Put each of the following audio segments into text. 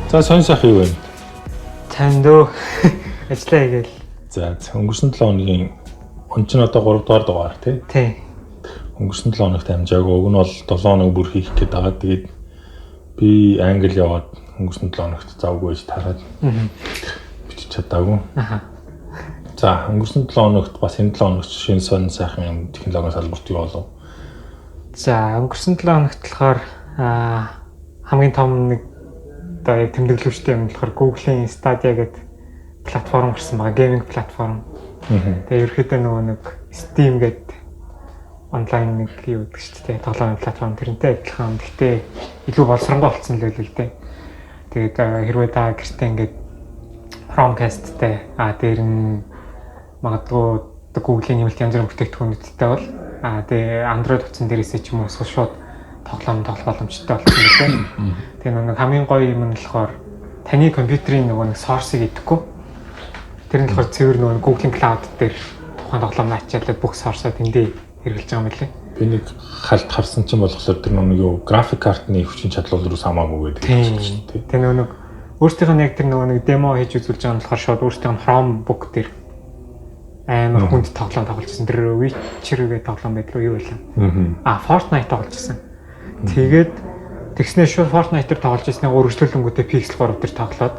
За сонь сайхан юу вэ? Танд өө ажиллаа хийгээл. За өнгөрсөн 7 хоногийн он ч одоо 3 дугаар дугаар тий. Өнгөрсөн 7 хоногт амжаагүй. Уг нь бол 7 хоног бүр хийх гээд байгаа. Тэгээд би англи яваад өнгөрсөн 7 хоногт завгүй байж тараад бичиж чадаагүй. За өнгөрсөн 7 хоногт бас энэ 7 хоногт шинэ сонь сайхан юм технологийн салбарт юу болов? За өнгөрсөн 7 хоногт болохоор хамгийн том нэг одоо яг тэмдэглэвчтэй юм болохоор Google-ийн Stadia гэдэг платформ гарсан байгаа, гейминг платформ. Тэгээ ерөөхдөө нөгөө нэг Steam гэдэг онлайн нэг юу гэдэг шүү дээ, тоглоомын платформ тэрнтэй адилхан. Гэхдээ илүү боловсронгуй болсон л байлгүй дээ. Тэгээд хэрвээ та гэртээ ингээд Chromecast-тэй дээр нь магадгүй Google-ийн нэмэлт янз бүрийн бүтээгдэхүүнүүдтэй бол тэгээ Android утсан дээрээсээ ч юм уу шууд тоглоом тоглох боломжтой болсон гэдэг. Тэгээ нэг хамгийн гоё юм нь болохоор таны компьютерийн нөгөө нэг source-ыг идэхгүй. Тэр нь болохоор цэвэр нөгөө Google Cloud дээр тухайн тоглоом ачаалаад бүх source-аа тэндээ хэрэгжилж байгаа юм лээ. Би нэг халт харсан чинь болохоор тэр нөгөө юу график картны хүчин чадал руу хамаагүй гэдэг юм чинь тий. Тэгээ нөгөө нэг өөртөөх нь яг тэр нөгөө нэг демо хийж үзүүлж байгаа нь болохоор шууд өөртөөх нь Chromebook дээр амар хүнд тоглоом тоглож байсан. Тэр Witcher гэдэг тоглоом байдлаа юу байлаа. Fortnite тоглож байсан. Тэгээд тэгснээ шууд Fortnite-ээр тоглож ирсний өргөжлүүлэнгүүтээ Pixel 3 дээр тоглоод.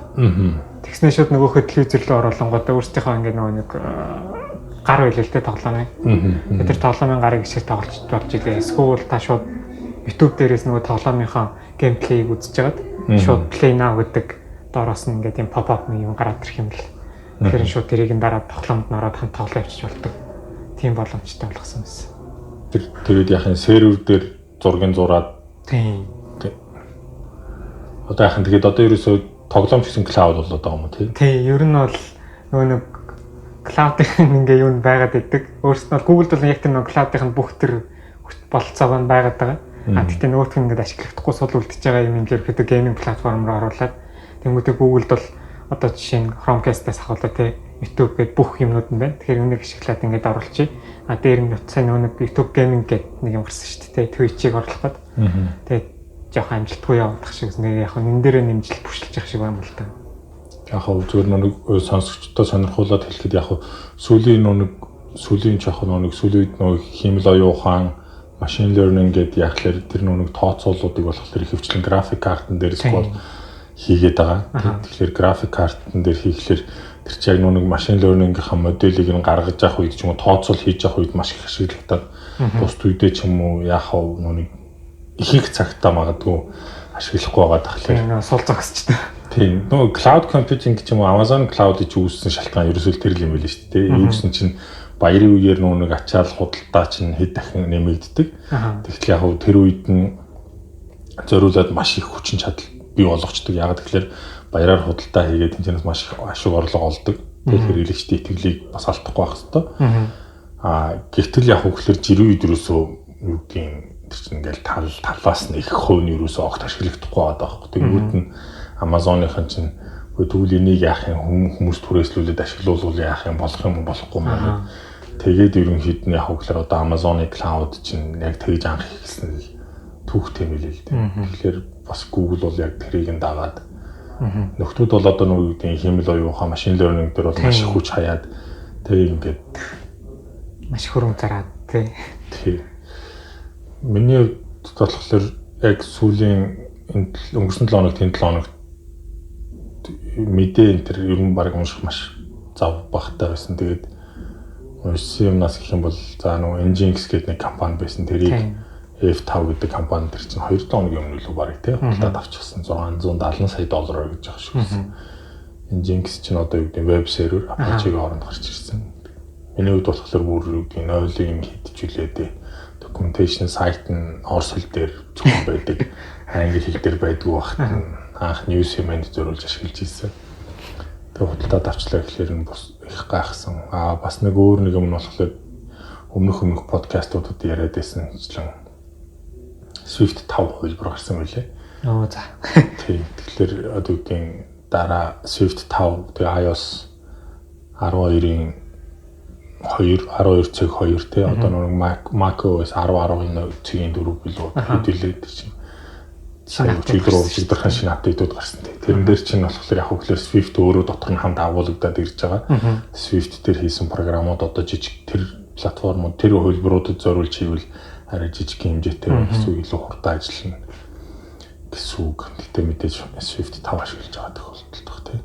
Тэгснээ шууд нөгөөхөө телевизэр рүү оруулангуудаа өөрсдийнхөө ингээ нөгөө нэг гар байлаа л дээ тоглоомын. Тэр тоглоомын гарыг хэсэг тоглож болж илээ. Эсвэл та шууд YouTube дээрээс нөгөө тоглоомынхаа геймплейг үзэж хагаад шууд play now гэдэг доороос нь ингээ тийм pop-up юм гараад ирэх юм л. Тэгэхээр шууд тэрийг нь дараа тоглоомд нараад хамт тоглоо явчих болдог. Тийм боломжтой болгосон байсан. Тэгээд яхаа сервер дээр зургийн зураад тийм. Одоо яхаа тэгээд одоо ерөөсөө тоглоом гэсэн cloud болоод байгаа юм уу тий? Тий, ер нь бол нөгөө нэг cloud-ын ингээ юу байгаад байдаг. Өөрөөр нь Google-д бол яг тэр нөгөө cloud-ын бүх тэр болцоог нь байгаад байгаа. Гэхдээ нөгөөх нь ингээд ашиглахдаггүй сул үлдчихэж байгаа юм ингээд гэдэг гейминг платформ руу оруулаад тэнгуүтэй Google-д бол одоо жишээ нь Chromecast-аас ахуулаад тий YouTube гэдэг бүх юмнууд нь байна. Тэгэхээр энийг ашиглаад ингээд оруулчих. Дээр нь утсаа нөгөө YouTube gaming гэдэг нэг юм гарсан шүү дээ. Twitch-ийг оруулах гээд. Тэгээд жоох амжилтгүй явагдах шиг нэг яг энэ дээрээ нэмжил бүшилж явах шиг байна л да. Яг хөө зүгээр нэг сонсогчдод сонирхуулаад хэлэхэд яг хөө сүүлийн жоох нэг сүүлийн үед нэг химэл оюун ухаан machine learning гэдэг яхаар тэр нэг тооцоолуудыг болохоор ихэвчлэн график картн дээрээс бол хийгээд байгаа. Тэгэхээр график картн дээр хийхлээр тэр чинь яг нэг machine learning-ийнхаа моделийг нь гаргаж явах үед ч юм уу тооцоол хийж явах үед маш их ашигладаг. Бусд үедээ ч юм уу яах вэ нэг их цагтаа магадгүй ашиглахгүй байгаа тэгэхээр сул зогсчтой. Тийм. Нөгөө cloud computing гэж юм уу Amazon Cloud-ийг үүссэн шалтгаан ерөөсөө тэр юм байл шүү дээ. Үүссэн чинь баярын үеэр нөгөө нэг ачаал худалдаа чинь хэд дахин нэмэгддэг. Тэгэхээр яг тэр үед нь зориулаад маш их хүчин чадал бий болгочдөг. Яг тэгэхээр баяраар худалдаа хийгээд тэнцэнээс маш их ашиг орлого олдог. Тэгэхээр хэрэглэгчдийн итгэлийг бас алдахгүй байх хэрэгтэй. Гэтэл яг хөглөр жирийн үед ерөөсөө юу гэдгийг тэр чинь ингээл талаас нь их хувь нь ерөөсөө огт ашиглагдахгүй байгаа байхгүй. Тэгвэл нь Amazon-ийнхан чинь тэгвэл энийг яах юм хүмүүс түрээслүүлээд ашиглуулвал яах юм болох юм болохгүй юм. Тэгээд ерөнхийд нь яг хөглөр одоо Amazon-ы cloud чинь яг тэгж анх ихсэн л түүхтэй юм лээ л дээ. Тэгэхээр бас Google бол яг тэрийг нь дагаад нөхдүүд бол одоо нэг үеийн химэл оюун ухаан машин learning дээр бол маш их хүч хаяад тэрийг ингээд маш хөрөнгө зараад тий. Миний хувьд болохоор яг сүүлийн өнгөрсөн 7 хоногт энэ 7 хоногт мэдээ энэ төр ер нь баг унших маш зав багтай байсан. Тэгээд UCM-наас гэх юм бол за нөгөө Nginx гэдэг нэг компани байсан. Тэрийг F5 гэдэг компани төр чинь 2 хоногийн өмнө л баг тий худалдаад авчихсан $670 сая гэж байгаа шүү дээ. Nginx чинь одоо юу гэдэг веб сервер Apache-гийн хооронд гарч ирсэн. Миний хувьд болохоор бүр юу гэдэг нойлын хийдчихүүлээд documentation site нь орос хэл дээр зөвхөн байдаг. Англи хэл дээр байдгүй багт анх UCM-д зориулж ашиглаж ирсэн. Тэгээ худалдаад авчлаа гэхлээр нь бас их гайхсан. Бас нэг өөр нэг юм нь болохоор өмнөх подкастуудад яриад байсан хэвчлэн Swift 5 хувилбар гарсан байлээ. За. Тийм. Тэгэхээр одоо үгийн дараа Swift 5 тэгээ iOS 12-ийн 12.2 тий одоо нэг macOS 10.11-ийн 4 билүү хэдүүлээд чинь өчигдөр шинэ апдейтууд гарсан тий. Тэрэн дээр чинь болохоор яг хөглөр Swift өөрөө дотор нь хамт агуулгадаад ирж байгаа. Swift дээр хийсэн програмууд одоо жижиг тэр платформуд тэр хөлбөрүүдэд зориулж хийвэл арай жижиг хэмжээтэй эсвэл илүү хурдан ажиллана гэсэн үг. Гэтэ мэдээж Swift 5 ашиглаж байгаа тохиолдолд баг тийм.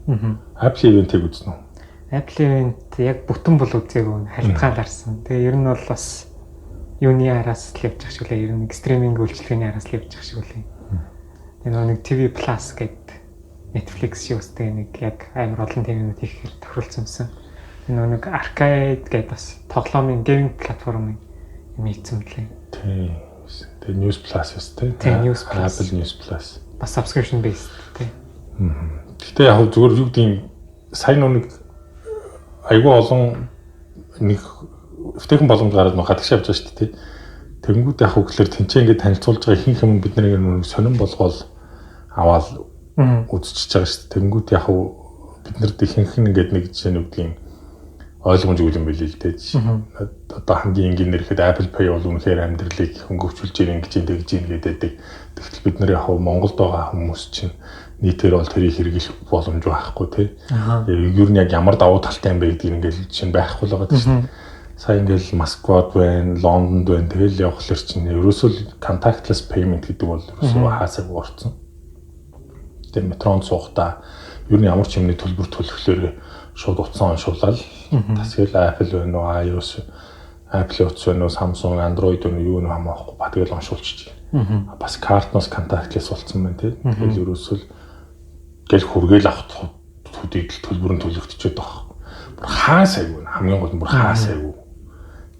Apple event-ийг үзнэ үү? Apple event яг бүтэн бол үзээгүй хальтгаал харсан. Тэгээ ер нь бол бас юуны араас л явж байгаа шиг үлээ. Ер нь стриминг үйлчилгээний араас л явж байгаа шиг үлээ. Энэ нэг TV Plus гэдэг Netflix шоустэй нэг яг амар олон телевизэд хийхээр тохиролцсон юмсан. Энэ нэг Arcade гэдэг бас тоглоомын гейминг платформын юм ийцэн лээ. Тийм. Тэгээ News Plus үстэй. Apple News Plus. Бас subscription based тий. Гэтэ яг зүгээр юу гэдэг сайн нэг айгүй олон нэг өвтөйхэн боломж гараад гадагш явж байгаа шүү дээ. Тэнгүүд яг хөглөр тэнцээ ингээд танилцуулж байгаа ихэнх юм бид нэг сонирн болгоол аваад үзчихэж байгаа шүү дээ. Тэнгүүд яг бид нарт ихэнх нь ингээд нэг жишээ нь үгдгийн ойлгомж үйл юм билээ л дээ. Одоо хамгийн энгийнээр ихэд Apple Pay бол үнэхээр амьдралыг хөнгөвчүүлж ингэж тэгж гэдэг. Тэгтэл бид нар яг Монголд байгаа хүмүүс чинь нийтээр бол тэрийг хэрэглэх боломж байхгүй тий. Ер нь яг ямар давуу талтай юм бэ гэдгийг ингээд чинь байхгүй л байгаа шүү дээ. Сайн ингээл Москвад байна, Лондонд байна. Тэгэл явхлаар чинь ерөөсөө contactless payment гэдэг бол ерөөсөө хаасаагүй орсон. Тэгээ метронд суухдаа ер нь ямар ч юмны төлбөр төлөхлөөр шууд утсан уншуулаад бас тэгэл Apple байна уу, iOS, Apple утас байна уу, Samsung, Android байна уу юу нэг хамаахгүй ба тэгэл уншуулчих. Бас картноос contactless болсон байна тий. Тэгэл ерөөсөө гэл хүргээл авах төдийд төлбөр нь төлөгдчихэд байгаа. Бүр хаас айгүй хамгийн гол нь бүр хаас айгүй.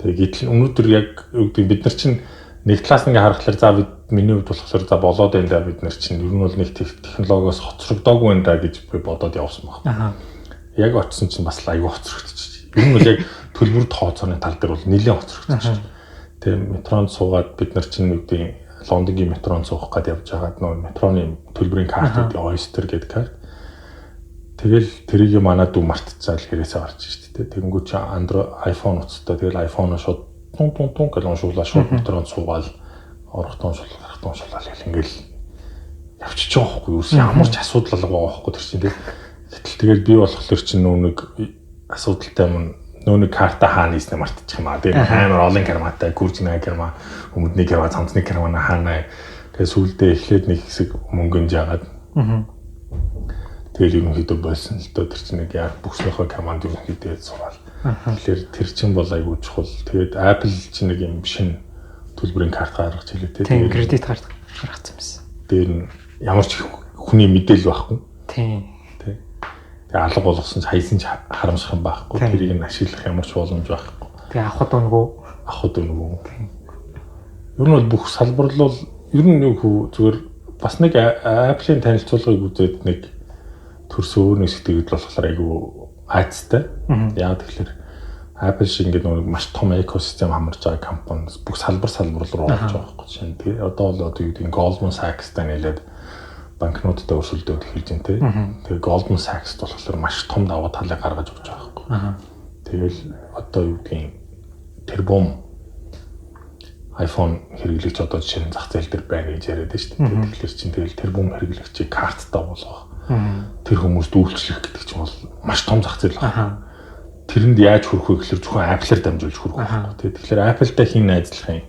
Тэгээ гэтэл өнөөдөр яг бид нар чинь нэг талаас ингээ харахаар за бид миний хувьд болохоор за болоод байна да бид нар чинь ер нь бол нэг технологиос хоцрогдоогүй байна да гэж би бодоод явсан байна. Яг очсон чинь бас айгүй хоцрогдчих. Ер нь бол яг төлбөр тооцооны тал дээр бол нэлээд хоцрогдчих. Тэгээ метронд суугаад бид нар чинь үгдийн Лондонгийн метронд суух гээд явж байгаад нөө метроны төлбөрийн картууд Oyster гэдэг карт. Тэгэл тэрийг манад дүү мартцаал хэрэгсээ гарч шүү дээ. Тэгэнгүүт чи iPhone утастай тэгэл iPhone-о шууд тун гэж уншуулаа шууд метронд суугаад орохтон шулгаал ингээл явчих жоохгүй юу. Ямар ч асуудал байгаа байхгүй тэр чинь тий. Гэтэл тэгэл би болохоор чинь нөө нэг асуудалтай юм нөө нэг карта хаана ийснэ мартчих юм аа. Тэгээ амар олон карматай гүржнэ карма өмнөдний карма цамцны карма хаана. Тэгээ сүүлдээ эхлээд нэг хэсэг мөнгөнд жагаад. Тэгэл ерөнхийдөө болсон л доо тэр чинь нэг яг бүхнийхөө команд ерөнхийдөө сураал. Тэгэхээр тэр чинь бол айгүй чухал. Тэгээд Apple чинь нэг юм шин төлбөрийн карт гаргаж хэлээ те. Тийм кредит карт гаргацсан байсан. Тэр нь ямар ч хүний мэдээлэл байхгүй. Тийм. Тэ. Тэгээ алга болгосон ч хайсан ч харамсах юм байхгүй. Тэрийг нь ашиглах ямар ч боломж байхгүй. Тэгээ авахд өнгөө. Ер нь бол бүх салбар бол ер нь юу зүгээр бас нэг Apple-ийн танилцуулгыг үзээд нэг төрсөн өөр нэг сэтгэл болохоор айгүй айцтай. Яг тэгэхээр Apple шиг ингээд нэг маш том экосистем хамарж байгаа компани бүх салбар руу орж байгаа байхгүй чинь. Тэгээ одоо бол юу гэдэг Goldman Sachs-тай нийлээд банкнуудтай өрсөлдөөд эхэлж байна те. Тэгээ Goldman Sachs болохоор маш том давуу талыг гаргаж өгч байгаа байхгүй. Тэгэл одоо юу гэдэг тэрбум iPhone хэрэглэгч одоо жишээ нь зах зээл дээр байна гэж яриад байна шүү дээ. Тэгэхээр чинь тэгэл тэрбум хэрэглэгчийг карттай болгох. Тэр хүмүүст үйлчлэх гэдэг чинь бол маш том зах зээл байна. Тэрэнд яаж хүрэх вэ гэхээр зөвхөн Apple-аар дамжуулж хүрэх байхгүй. Тэгэхээр Apple-тай хин найзлах юм.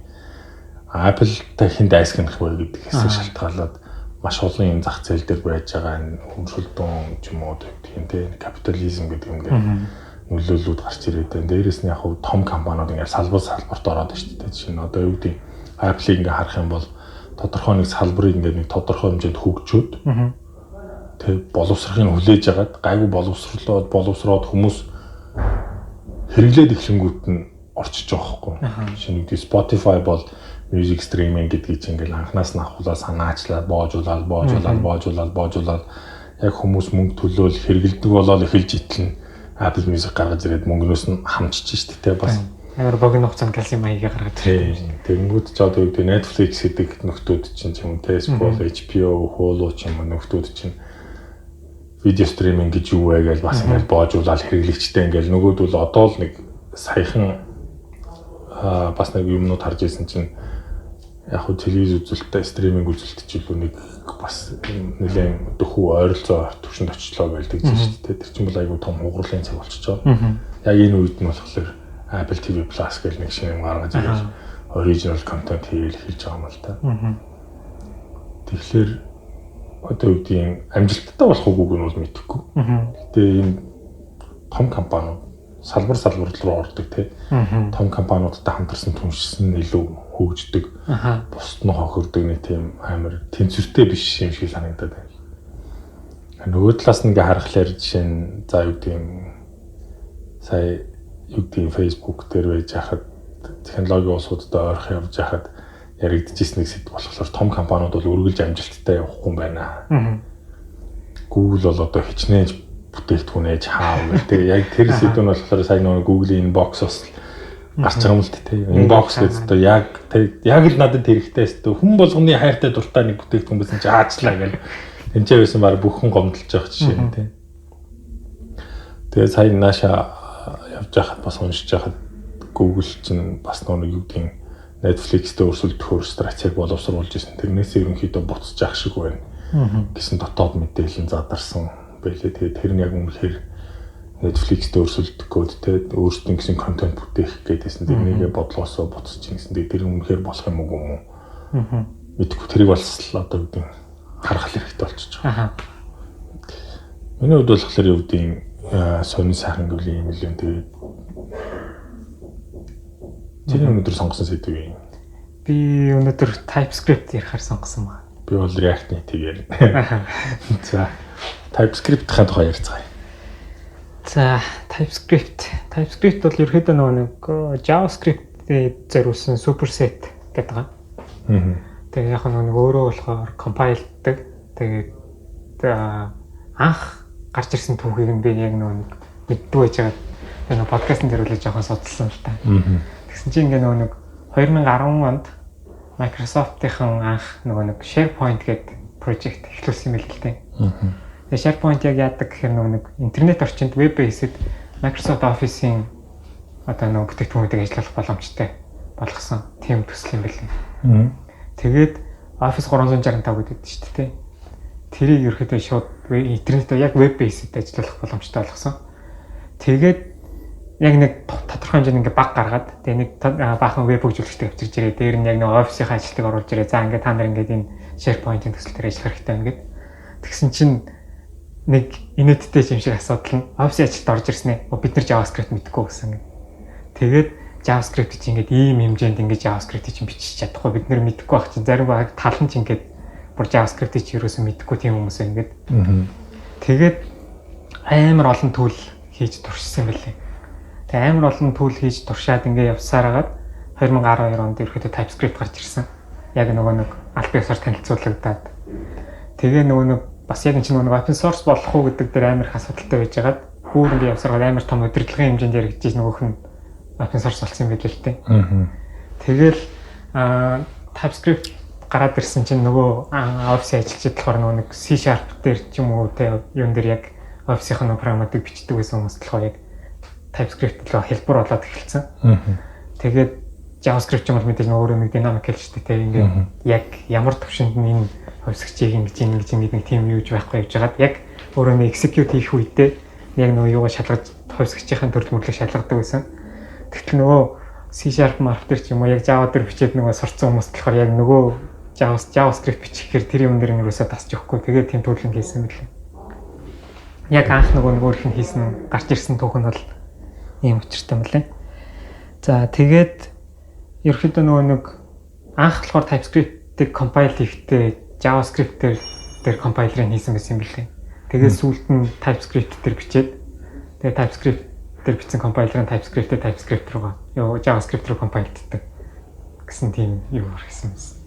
Apple-тай хин дайсгах вэ гэдгээс шалтгаалаад маш олон юм зах зээл дээр байж байгаа энэ өмсөлдөн ч юм уу гэдэг юм те капитализм гэдэг юм дээр нөлөөллүүд гарч ирээд байна. Дээрээс нь яг том компаниуд ингээд салбарт ороод байна шүү дээ. Жишээ нь одоо юу гэдэг Apple-ийг ингээд харах юм бол тодорхой нэг салбарыг ингээд нэг тодорхой хэмжээнд хөгжөөд тэг боловсрохыг хүлээж агаад гайгүй боловсроод хүмүүс хэрэглээд эхлэнгүүт нь орчиж байгаа байхгүй. Жишээ нь Spotify бол music streaming гэдгийг чинь ингээл анханаас нь авахлаа санаачлаад боожуулаад яг хүмүүс мөнгө төлөөл хэрэгэлдэг болоод эхэлж итлэн Apple Music гаргаж ирээд мөнгнөөс нь хамчиж штэ те бас амар богино хугацаанд калсим маягийг гаргаж ирсэн. Тэгэнгүүт ч одоо юу гэдэг Netflix гэдэг нөхдүүд чинь юм те HBO, Hulu ч юм нөхдүүд чинь видео стриминг гэж юу вэ гэж бас ингээл боожуулаад хэрэглэгчтэй ингээл нөгөөдөл одоо л нэг саяхан бас нэг юмнууд харж ирсэн чинь яг хөө телевиз үзэлттэй стриминг үзэлт ч илүү нэг бас нэлээд дөхөв ойролцоо төвшөнд очлоо байлдаг гэж шүү дээ. Тэр чинь бол айгүй том хугарлын цаг болчихж байгаа. Яг энэ үед нь болохоор Apple TV Plus гэх нэг шинэ юм гаргаж ирж original content хийгээл хийж байгаа юм л да. Тэгэхээр одоо юу гэдгийг амжилттай болох үгүйг нь бол мэдэхгүй. Гэтэ ийм том компаниуд салбар руу ордог тий. Том компаниудтай хамтарсан түншс нь илүү хөгждөг. Бусд нь хохирдог нэг тийм амар тэнцвэртэй биш юм шиг санагдаад байна. Нөгөө талаас нь ингээ харахаар жишээ нь за юу гэдгийг сая юу гэдгийг Facebook дээр байж хахад технологи улсуудад ойрох явж хахад яригдчихсэн нэг сэдв болохоор том компаниуд бол үргэлж амжилттай явахгүй юм байна. Google бол одоо хичнээн бүтээгдэхүүн ээж хаав гэдэг. Яг тэр сэдв нь болохоор сая нөгөө Google-ийн inbox-оос гарч байгаа юм л тээ. Inbox гэдэг одоо яг л надад хэрэгтэй өстө хүн болгоны хайртай дуртай нэг бүтээгдэхүүн байсан чи аачлаа гэл. Тэнцээ байсан баг бүхэн гомдолж байгаа жишээ нь тээ. Тэгээ сая нааша явж байхад бас уншиж байхад Google чинь бас нэг юу гэдгийг Netflix-тэй өрсөлдөхөөр стратеги боловсруулж ирсэн. Тэрнээс ерөнхийдөө буцаж ах шиг байна. Гэсэн дотоод мэдээлэл задарсан байлээ. Тэгээд тэр нь яг үнэхээр Netflix-тэй өрсөлдөх гээд те өөрсдийн гэсэн контент бүтээх гэдээсэн. Тэрнийгээ бодлоосоо буцаж ингэсэн. Тэр үнэхээр болох юм уу? Мэдгүй тэрийг бас одоо юу гэдэг харах хэрэгтэй болчихж байгаа. Миний хувьд болохоор юу гэдэг сонин сайхан гэвэл юм л юм. Тэгээд чиний өнөөдөр сонгосон сэдв юу юм? Би өнөөдөр TypeScript ярихаар сонгосон байна. Би бол React Native ярина. За, TypeScript-ийн тухай ярьцгаая. За, TypeScript бол ерөөдөө нэг JavaScript-ийг зориулсан superset гэдэг байгаа. Тэгээ яг нэг өөрөө болохоор compile-даг. Тэгээд анх гарч ирсэн түүхийг нь би яг нэг мэддэг байж байгаа. Тэгээ подкастн дээр үлээж жоохон судалсан л та. Тэгсэн чинь ингээ нэг 2010 онд Microsoft-ийн анх нэг SharePoint гэдэг project эхлүүлсэн юм л дээ. Тэгээ SharePoint яг яадаг гэхээр нэг интернет орчинд web-based Microsoft Office-ийн одоо нэг бүтээгдэхүүнүүдийг ажиллах боломжтой болгосон тийм төсөл юм билээ. Тэгээд Office 365 гэдэг шүү дээ. Тэрийг ерөөхдөө шууд интернетээр яг web-based ажиллах боломжтой болгосон. Тэгээд яг нэг тодорхой хэмжээний ингээ баг гаргаад тэгээ нэг баахан веб хөгжүүлэгчтэй авчирж ирээ. Дээр нь яг нэг офисын ажилтныг оруулж ирээ. За ингээ та нар ингээ энэ SharePoint-ийн төсөл дээр ажиллах хэрэгтэй байна гэд. Тэгсэн чинь нэг инээдтэй юм шиг асуудал нь офисын ажилд орж ирсэн ээ. Бид нар JavaScript мэдгүй гэсэн. Тэгээд JavaScript чинь ингээ ийм хэмжээнд ингээ JavaScript чинь бичиж чадахгүй. Бид нар мэдгүй байх чинь зарим баг тал нь чинь ингээ бүр JavaScript чинь ерөөсөө мэдгүй тийм хүмүүс ингээд. Тэгээд амар олон tool хийж туршсан юм билээ. Тэгээ амар олон tool хийж туршаад ингээ явсаар хагаад 2012 онд ерөөхдөө TypeScript гарч ирсэн. Яг нэг аль биесээр танилцуулагдаад. Тэгээ нэг бас яг энэ нэг open source болох уу гэдэг дээр амар их асуудалтай байж байгаад бүр ингээ явсараад амар том удирдлагын хэмжээнд яригдчихсэн нөгөөх нь open source болсон юм билээ л дээ. Тэгэл TypeScript гараад ирсэн чинь нөгөө Office ажилчид болохоор нэг C# дээр ч юм уу те юун дээр яг Office-ийн програмуудыг бичдэг байсан хүмүүс болохоор яг TypeScript л хэлбэр болоод эхэлсэн. Тэгээд JavaScript ч юм бол мэдээж өөрөө нэг динамик хэлжтэй те ингээд яг ямар төвшөнд нь энэ хувьсгчийг ингэж нэг тийм юуж байхгүй явж байгаад яг өөрөө нэг execute хийх үедээ яг нөгөө юугаа шалгаж хувьсгчийн төрөл мөрлөг шалгадаг байсан. Тэгтэл нөгөө C# mark дээр ч юм уу яг Java дээр бичээд нөгөө сурцсан хүмүүс болохоор яг нөгөө JavaScript бичихээр тэр юм дээр нэрөөсөө тасч өгөхгүй. Тэгээд тийм төлөв хийсэн мэлээ. Яг анх нөгөө их нь хийсэн гарч ирсэн түүх нь бол ийм учиртай мөлий. За тэгээд ерөөхдөө нэг анх болохоор TypeScript-ийг compile хийхдээ JavaScript дээр компайлерыг хийсэн байсан юм билээ. Тэгээд сүүлд нь TypeScript дээр бичээд тэгээд TypeScript дээр бичсэн компайлерыг TypeScript руугаа JavaScript руу компайлддаг гэсэн тийм юу хийсэн байсан.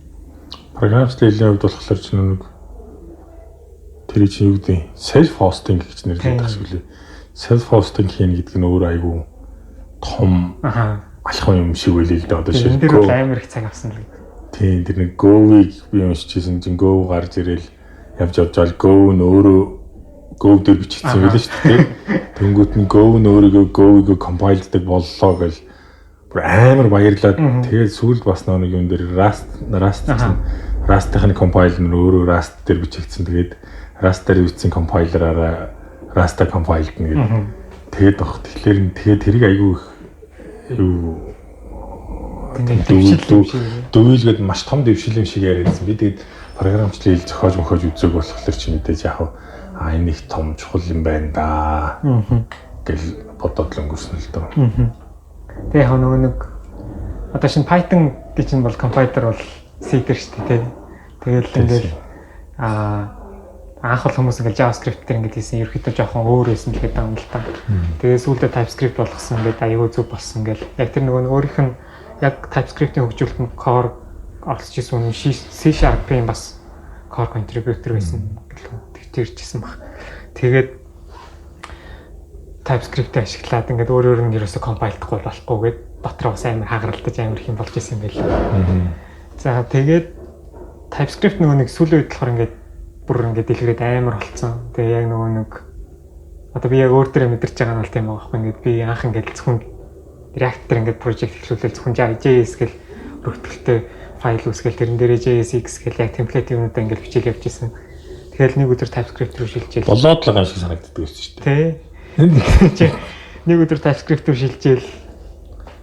Програмчлалын хувьд болохоор ч нэг тэр чинь юу гэдэг self hosting гэж нэрлэдэг байх шүү лээ. Self hosting хийнэ гэдэг нь өөр айгүй том алхам юм шиг үлээ л дээ одоо шиг. Тэр бол амар их цаг авсан л гэдэг. Тийм тэр нэг Go-ийг би уншижсэн чинь Go гарч ирээл явж байгаа Go нь өөрөө Go дээр бичигдсэн байлээ шүү дээ. Тэнгүүт нь Go нь өөрийгөө Go-ийг compile-даг боллоо гэл бүр амар баярлаад тэгээд сүүлд бас нэг юм дээр Rust-ын компайлер өөрөө Rust дээр бичигдсэн. Тэгээд Rust дээр бичсэн компайлераараа Rust compiled нэгээд тэгээд баг. Тэгэхээр тэрийг айгүй юу дөвөлгээд маш том дэвшил юм шиг яриадсан. Би тэгээд програмчлал зохиож мөхөж үзег болохоор чи мэдээж яг энэ их том чухал юм байна да. Гэл бодоод л өнгөрсөн л доо. Тэгээ яг нэг одоо шинэ Python гэж нь бол компайлер бол C дээр шүү дээ. Тэгэл ингээл анх бол хүмүүс ингээл JavaScript дээр ингээд хийсэн ерөөхдөө жоохон өөр байсан л гэдэг юм л та. Тэгээ сүүлдээ TypeScript болгосон ингээд аюул зүг болсон ингээл яг тэр нөгөө өөрийнх нь яг TypeScript-ийн хөгжүүлэлтөнд core оролцож ирсэн үнэн C#-ийн бас core contributor байсан тэгтэрчсэн баг. Тэгээд TypeScript-ийг ашиглаад ингээд өөр нь ерөөсө компайлдахгүй болохгүйгээд дотроо бас амар хагаралдаж амар их юм болж исэн юм байл. За тэгээд TypeScript нөгөө нэг сүүлийн үед болохоор ингээд бүр ингээд дэлгэрээд амар болцсон. Тэгээ яг нөгөө нэг одоо би яг өөр төрөө мэдэрч байгаа нь бол тийм байгаа байхгүй. Ингээд би анх ингээд зөвхөн React дээр ингээд project эхлүүлэл зөвхөн JS гэл өргөтгөлтэй файл үүсгэл тэрэн дээрээ JSX гэл яг template юмудаа ингээд бичээл явж исэн. Тэгэхээр нэг өдөр TypeScript рүү шилжээл. Болоод л байгаа шиг санагддаг байсан шүү дээ. Тэ. Нэг өдөр TypeScript рүү шилжээл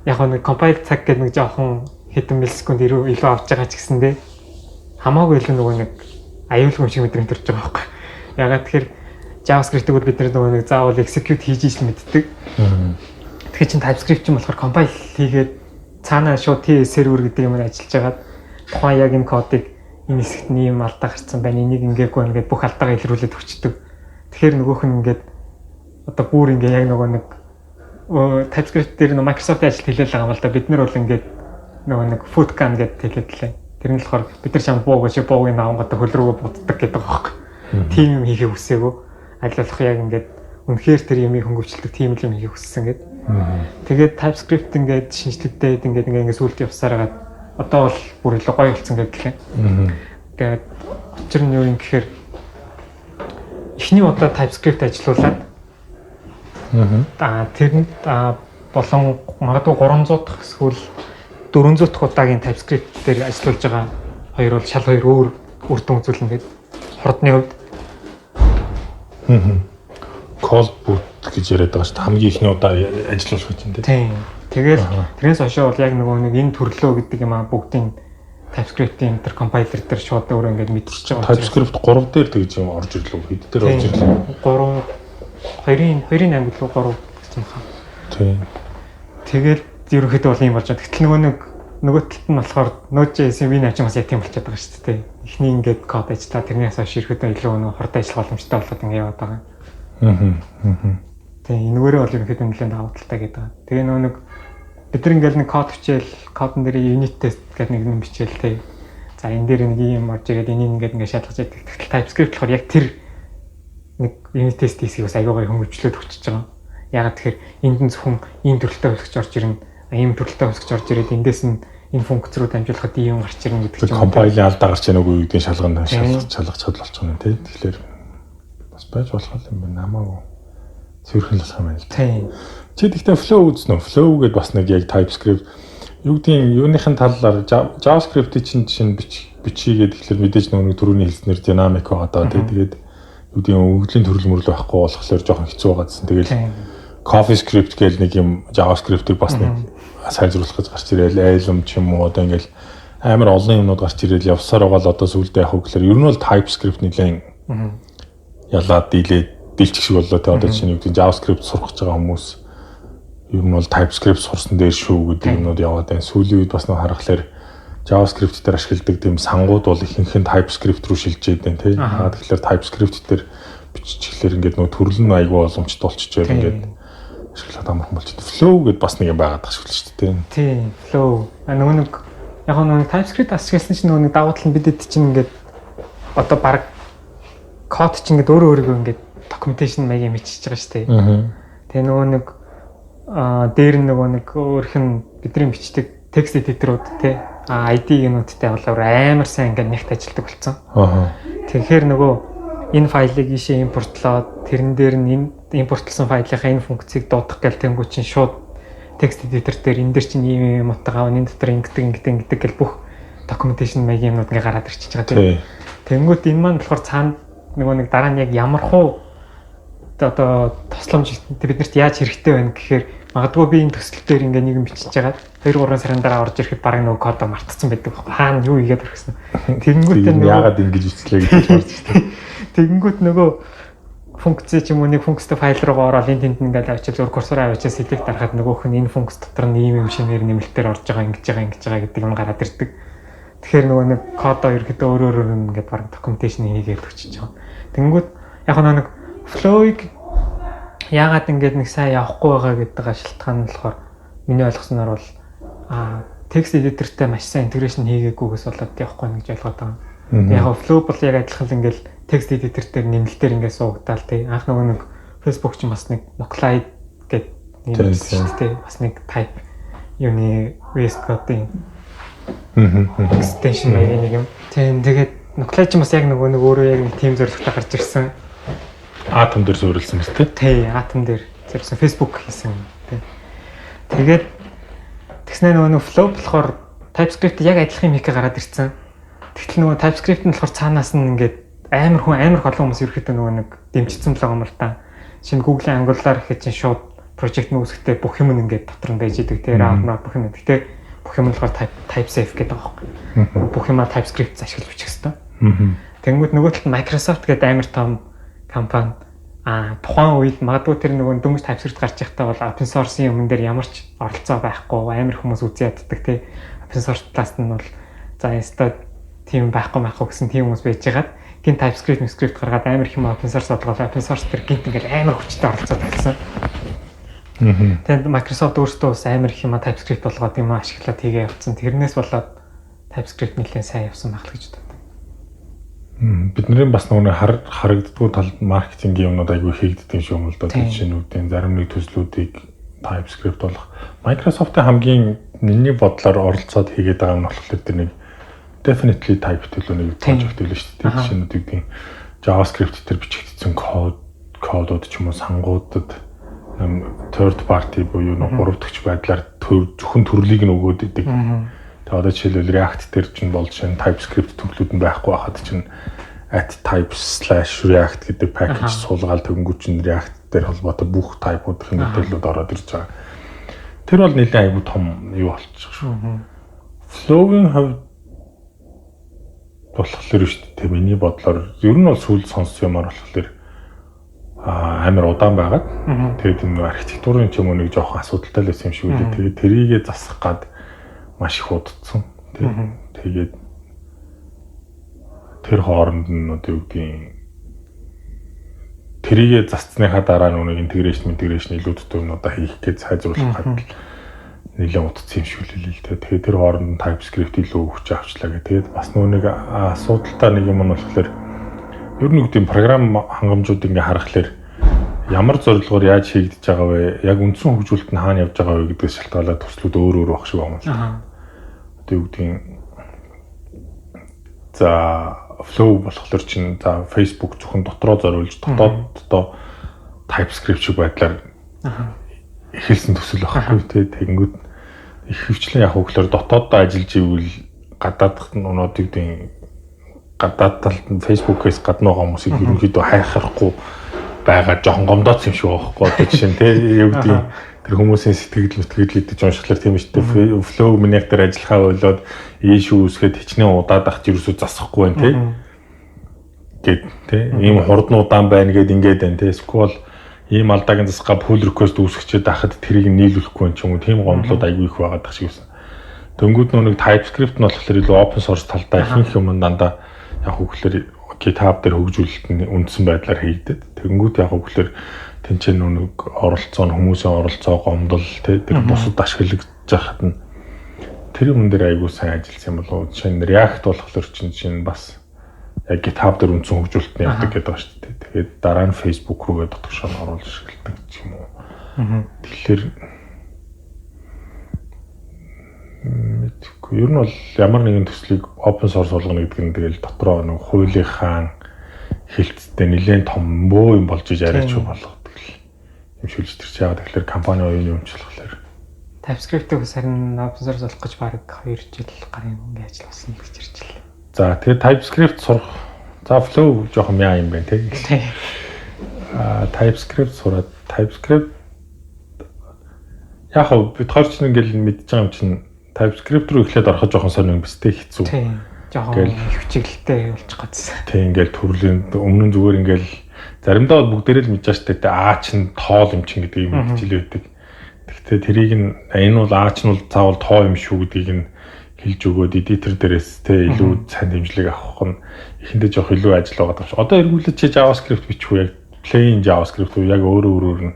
яг нэг compile цаг гэдэг нэг жоохон хэдэн миллисекунд илүү авч байгаа ч гэсэндээ хамаагүй илүү нөгөө нэг аюулгүй шиг мэдрэмж төрж байгаа байхгүй. Ягаад тэгэхээр JavaScript-ийг бид нөгөө нэг заавал execute хийж ижил мэддэг. Тэгэхээр чин TypeScript чинь болохоор compile хийгээд цаанаа шууд server гэдэг юмар ажиллаж байгаад тухайн яг энэ кодыг энэ хэсэгт нэм алдаа гарцсан байна. Энийг ингээгүй байна гэдээ бүх алдаагаа илрүүлээд өгчдөг. Тэгэхээр нөгөөх нь ингээд одоо бүр ингээ яг нөгөө нэг TypeScript дээр нөгөө Microsoft-ийн ажилд хэлээл байгаа юм л да. Бид нар бол ингээд нөгөө нэг footcan гэдэг хэлээдлээ. Тэр нь болохоор бид нар чам бууг шиг буугийн авангата хөл рүүгээ буддаг гэдэг байгаа байхгүй. Тим юм хийхээ хүсээгүй. Аль болох яг ингээд үнэхээр тэр юмыг хөнгөвчлөдөг тийм юм хийхээ хүссэн гэдэг. Тэгээд TypeScript ингээд шинжлэхдээ ингээд сүлд явсараад одоо бол бүр илүү гоё болсон гэдэг лээ. Тэгээд учир нь юу юм гэхээр эхний удаа TypeScript ажилуулад тэр болон магадгүй 300 дахь эсвэл 400 дахь удаагийн TypeScript дээр ажиллаж байгаа хоёр бол шал хоёр өөр үр дүн үзүүлнэ гэдэг хурдны хувьд. Call boot гэж яриад байгаа шүү дээ. Хамгийн ихний удаа ажиллах гэж байна тийм. Тэгэл тэрнээс хойшоо бол яг нөгөө нэг энэ төрлөө гэдэг юм аа бүгдийн TypeScript-ийн тэр компайлер дээр шууд өөрөө ингээд мэдчихэж байгаа. TypeScript 3 дээр тэгж юм орж ирлээ. Хэд дээр орж ирлээ? 2-ын ангид руу 3 гэсэн юм хаа. Тийм. Тэгэл ерөнхийдөө бол юм болж байгаа. Гэтэл нөгөө талд нь болохоор Node.js-ийн вин ачаа бас яг тийм болчиход байгаа шүү дээ. Эхний ингээд код ажиллаа тэрнээс хойш ерөнхийдөө илүү нөгөө хурд ажиллах боломжтой болоод ингээд яваад байгаа. Тэгээ энэгээр бол ерөнхийдөө нэлээд даваа талтай гэдэг. Тэгээ нөгөө бид нар ингээд нэг код бичээл кодн дээр unit test гэдэг нэг юм бичээл тээ. За энэ дээр нэг юм орж ирээд энийг ингээд шалгаж яадаг. Гэтэл TypeScript болохоор яг тэр нэг unit test хийсийг бас аягаа хөнгөвчлөөд өгчөж байгаа. Ягаад тэгэхээр энд нь зөвхөн ийм төрөлтэй хөлсөж орж ирнэ. Ийм төрөлтэй хөлсөж орж ирээд эндээс нь энэ функц руу дамжуулахад ийм гарч ирнэ гэдэг чинь компайлийн алдаа гарч ийнэ үгүй гэдгийг шалгах чадвал болчихно тий. Тэгэхээр бас байж болох юм байна. Намаагүй цэвэрхэн болох юм байна л да. Тийм. Чи тэгтээ flow үзнэ үү? Flow гэдээ бас нэг яг TypeScript юу гэдгийг юуныхын талаар JavaScript-ийн чинь бичигээд тэгэхээр мэдээж нэг төрөний хэлснээр dynamic байгаа даа тий. Тэгээд юу гэдгийг өвглийн төрөл мөрлө байхгүй болохоор жоохон хэцүү байгаа гэсэн. Тэгэл CoffeeScript гэл нэг юм JavaScript-ийг бас нэг сайжруулах гэж гарч ирээл Elm ч юм уу одоо ингээл амар олон юмнууд гарч ирээл явсаар байгаа л одоо сүулдэ яг хөглөр ер нь бол TypeScript нэлийн ялаад дийлчих шиг боллоо те одоо чинь юу гэдэг JavaScript сурах гэж байгаа хүмүүс ер нь бол TypeScript сурсан дээр шүү гэдэг юмнууд яваад байна. Сүүлийн үед бас нэг харахаар JavaScript дээр ашигладаг тийм сангууд бол ихэнх нь TypeScript руу шилжээд байна те. Тэгэхээр TypeScript дээр биччихлээр ингээд нөгөө төрөл нь айгүй боломжтой болчихжээ ингээд ашиглаад амархан болчихсон. Flow гэдээ бас нэг юм байгаад тах шиг л шүү дээ. Тийм, flow. Нөгөө нэг яг нөгөө TypeScript ашигласан чинь нөгөө нэг давуу тал нь бидэд чинь ингээд одоо баг код чинь ингээд өөрөө ингээд documentation маягийн бичиж байгаа шүү дээ. Тэгээ нөгөө нэг дээр нөгөө нэг өөрх нь бидний бичдэг text editor-ууд те ID гэнүүдтэй болоор амар сайн ингээд нэгт ажилладаг болсон. Тэгэхээр нөгөө энэ файлыг ийшээ импортлоод тэрэн дээр нь энэ импортлсон файлынхаа энэ функцийг дуудах гэл тэнгуү чинь шууд текст эдитер дээр энэ дээр чинь ийм утгаа энэ дотор ингэдэг гэл бүх documentation маягийн юмнууд ингээ гараад ирчихэж байгаа тийм. Тэнгүүт энэ маань болохоор цаана нөгөө нэг дараа нь яг ямар хуу одоо тосломж биднэрт яаж хэрэгтэй байна гэхээр магадгүй би энэ төсөл дээр ингээ нэг юм бичиж байгаа 2-3 сарын дараа орж ирэхэд бараг нөгөө кодоо мартцсан байдаг байхгүй хаана юу игээд орхисон. Тэгэнгүүт яагаад ингэж бичлээ гэж бодож байна. Тэгэнгүүт нөгөө функц ч юм уу нэг функцтэй файл руу ороод энэ тэнд ингээд авчиж зур курсороо авчиж сэлэг дарахад нөгөөх нь энэ функц дотор нь ийм юм шинээр нэмэлтээр орж байгаа ингэж байгаа гэдэг юм гараад ирдэг. Тэгэхээр нөгөө нэг кодоо ерөөдөө өөр ингээд бараг докюменташн хийгээд өчөж байгаа. Тэнгүүд яг нэг флоуийг яагаад ингээд нэг сайн явахгүй байгаа гэдэг шалтгаан нь болохоор миний ойлгосноор бол текст эдитертэй маш сайн интеграшн хийгээгүйгээс болоод явахгүй гэж ойлгоод байгаа. Яг флоу бол яг адилхан л ингээд текст эдитер дээр нэмэлтээр ингээд суугдаал тий. Анх нөгөө нэг Facebook ч бас нэг Nuclide гэдэг юм тий. Бас нэг type юуны VS Code-ийн extension маягийн нэг юм. Тэгээд Nuclide ч бас яг нөгөө нэг өөрөө яг team зорилготой гарч ирсэн. Atom дээр суурилсан мэт тий. Тий, Atom дээр зориулсан Facebook хийсэн тий. Тэгээд тэгснэ нөгөө flow болохоор TypeScript яг адилхан юм хийх гараад ирсэн. Тэгтэл нөгөө TypeScript нь болохоор цаанаас нь ингээд амар их олон хүмүүс ерөөхдөө нөгөө нэг дэмжигдсэн л байгаа юм л та. Шинэ Google-ийн Angular гэхэд чинь шууд project нь үүсгэхдээ бүх юм ингээд дотор нь байж идэг тий. RAM бүх юм. Гэхдээ бүх юм болохоор type safe гэдэг байгаа байхгүй. Бүх юмаа TypeScript ашиглаж бичих хэвээр. Тэнгүүд нөгөө талд Microsoft гэдэг амар том компани тухайн үед магадгүй тэр нөгөө дөнгөж TypeScript гарч байхдаа бол open source-ийн өмнө дээр ямар ч оролцоо байхгүй амар хүмүүс үзий яддаг тий. Open source талаас нь бол за инста тийм байхгүй гэсэн тийм хүмүүс байж байгаад гин TypeScript гаргаад амар их юм open source бодлого open source төр гинт ингээл амар хүчтэй оролцоод байсан. Тэгээд Microsoft өөрсдөө бас амар их юм TypeScript болгоод юм ашиглаад хийгээ явцсан. Тэрнээс болоод TypeScript нэлээд сайн явсан байх л гэж боддог. Бидний бас нөгөө харагддгүй талд маркетингийн юмнууд айгүй хийгддэг юм л да. Жишээнүүдийн зарим нэг төслүүдийг TypeScript болох Microsoft-ийн хамгийн миний бодлоор оролцоод хийгээд байгаа юм болохоор тэр нэг definitely type төлөвлөнийг project төлөө шүү дээ. Жишээнүүдийн JavaScript дээр бичигдсэн кодууд ч юм уу сангуудад third party буюу нэг гуравдагч байдлаар зөвхөн төрлийг нь өгөөд идэг. Тэгээ одоо жишээлбэл React дээр чинь болж шинэ TypeScript төрлүүд нь байхгүй байхад чинь @types/react гэдэг package суулгаад тэгэнгүүт чинь React дээр холбоотой бүх type-уудын мэдээлэлүүд ороод ирж байгаа. Тэр бол нэлээд айгүй том юу болчих шүү. Flow-ийн хувьд болохоор шүү дээ. Миний бодлоор ер нь бол сүүл сонссон юмар болохоор амар удаан байгаад тэгээд энэ архитектурын ч юм уу нэг жоохон асуудалтай л байсан юм шиг үү. Тэгээд тэрийгэ засах гад маш их удцсан. Тэгээд тэр хооронд нь одоо юу гэдгийг тэрийгэ засцсныхаа дараа нүг интеграшн илүүдтэй юм одоо хийх гэж сайжруулах гад нэлээд утцсан юм шиг л хэлээ л дээ. Тэгээд тэр хооронд нь TypeScript илүү хүч авчлаа гэх. Тэгээд бас нэг асуудалтай нэг юм нь болохоор ер нь үгдийн програм хангамжууд ингээ харахаар ямар зорилгоор яаж хийгдэж байгаа вэ? Яг үндсэн хөгжүүлэлт нь хаана явж байгаа вэ гэдгээс шалтгаалаад төслүүд өөр байх шиг байна. Одоо үгдийн за flow болохоор чинь за Facebook зөвхөн дотроо зориулж дотоод TypeScript шиг байдлаар эхэлсэн төсөл байхгүй тий. Тэгэнгүүт их хвчлэн яг хөглөөр дотооддоо ажиллаж ивэл гадаадх нь өнөөдрийн гадаад талд нь Facebook-ээс гадна байгаа хүмүүсийг ерөнхийдөө хайхахгүй байгаа жоохон гомдооц юм шиг байхгүй одоо жишээ нь тий юу гэдэг тэр хүмүүсийн сэтгэл идэж уншихлаар тийм шүү дээ. Flow минийх дээр ажиллахаа болоод ийшүү үсгээд хичнээн удаад ахч ерөөсөө засахгүй байна тий. Гэт тий ийм хурдан удаан байна гэд ингээд байна тий. Эсвэл ийм алдаагийн засгаа pull request үүсгэчээд ахад тэрийг нийлүүлэхгүй юм ч юм уу тийм гомдлууд айгүй их байгаад тах шиг байсан. Дөнгүүд нэг TypeScript нь болохоор илүү open source талдаа ихэнх юм дандаа яг хөглөр GitHub дээр хөгжүүлэлт нь үндсэн байдлаар хийгдэв. Тэгэнгүүт яг хөглөр тэнцэн нэг оролцоо хүмүүсийн оролцоо гомдол тэр бусад ашиглаж байхад нь тэр юм дээр айгүй сайн ажилласан юм болоо. Жишээ нь React болохоор чинь бас яг GitHub дээр үндсэн хөгжүүлэлт нь явдаг гэдэг ба шүү дээ. Тэгээд дараа нь Facebook руугээ дотгошоо оруулж ашигладаг юм уу. Тэгэхээр ер нь бол ямар нэгэн төслийг open source болгоно гэдэг нь тэгэл дотроо нэг хуулийнхаа хэлцтэй нэлээд том юм болж иж арайч болгодог юм шилж төрч байгаа. Тэгэхээр компани оюуны өмчлөхлөөр TypeScript-ийг харин open source болох гэж баг 2 жил гарын ингээ ажил болсон гэж ирж байна. За тэгээд TypeScript сурах. За Flow жоохон яа юм бэ те. TypeScript сураад TypeScript яг бид хоёр ч ингээл мэдж байгаа юм чинь TypeScript руу эхлээд ороход жоохон сонирн бистэй хэцүү. Тийм. Жоохон хөвчөглөлтэй болчих гоцсон. Тийм ингээл төрлийн өмнө нь зүгээр ингээл заримдаа бүгдээрээ л мэдж байгаа чинь тоол юм чинь гэдэг юм хэлжил байдаг. Гэхдээ тэрийг энэ бол ч нь бол заавал тоо юм шүү гэдгийг нь хэлж өгөөд эдитер дээрээс те илүү сайн дэмжлэг авах нь эхэндээ жоох илүү ажил байгаа даа. Одоо эргүүлээд чи JavaScript бичих үү яг plain JavaScript уу яг өөр нь.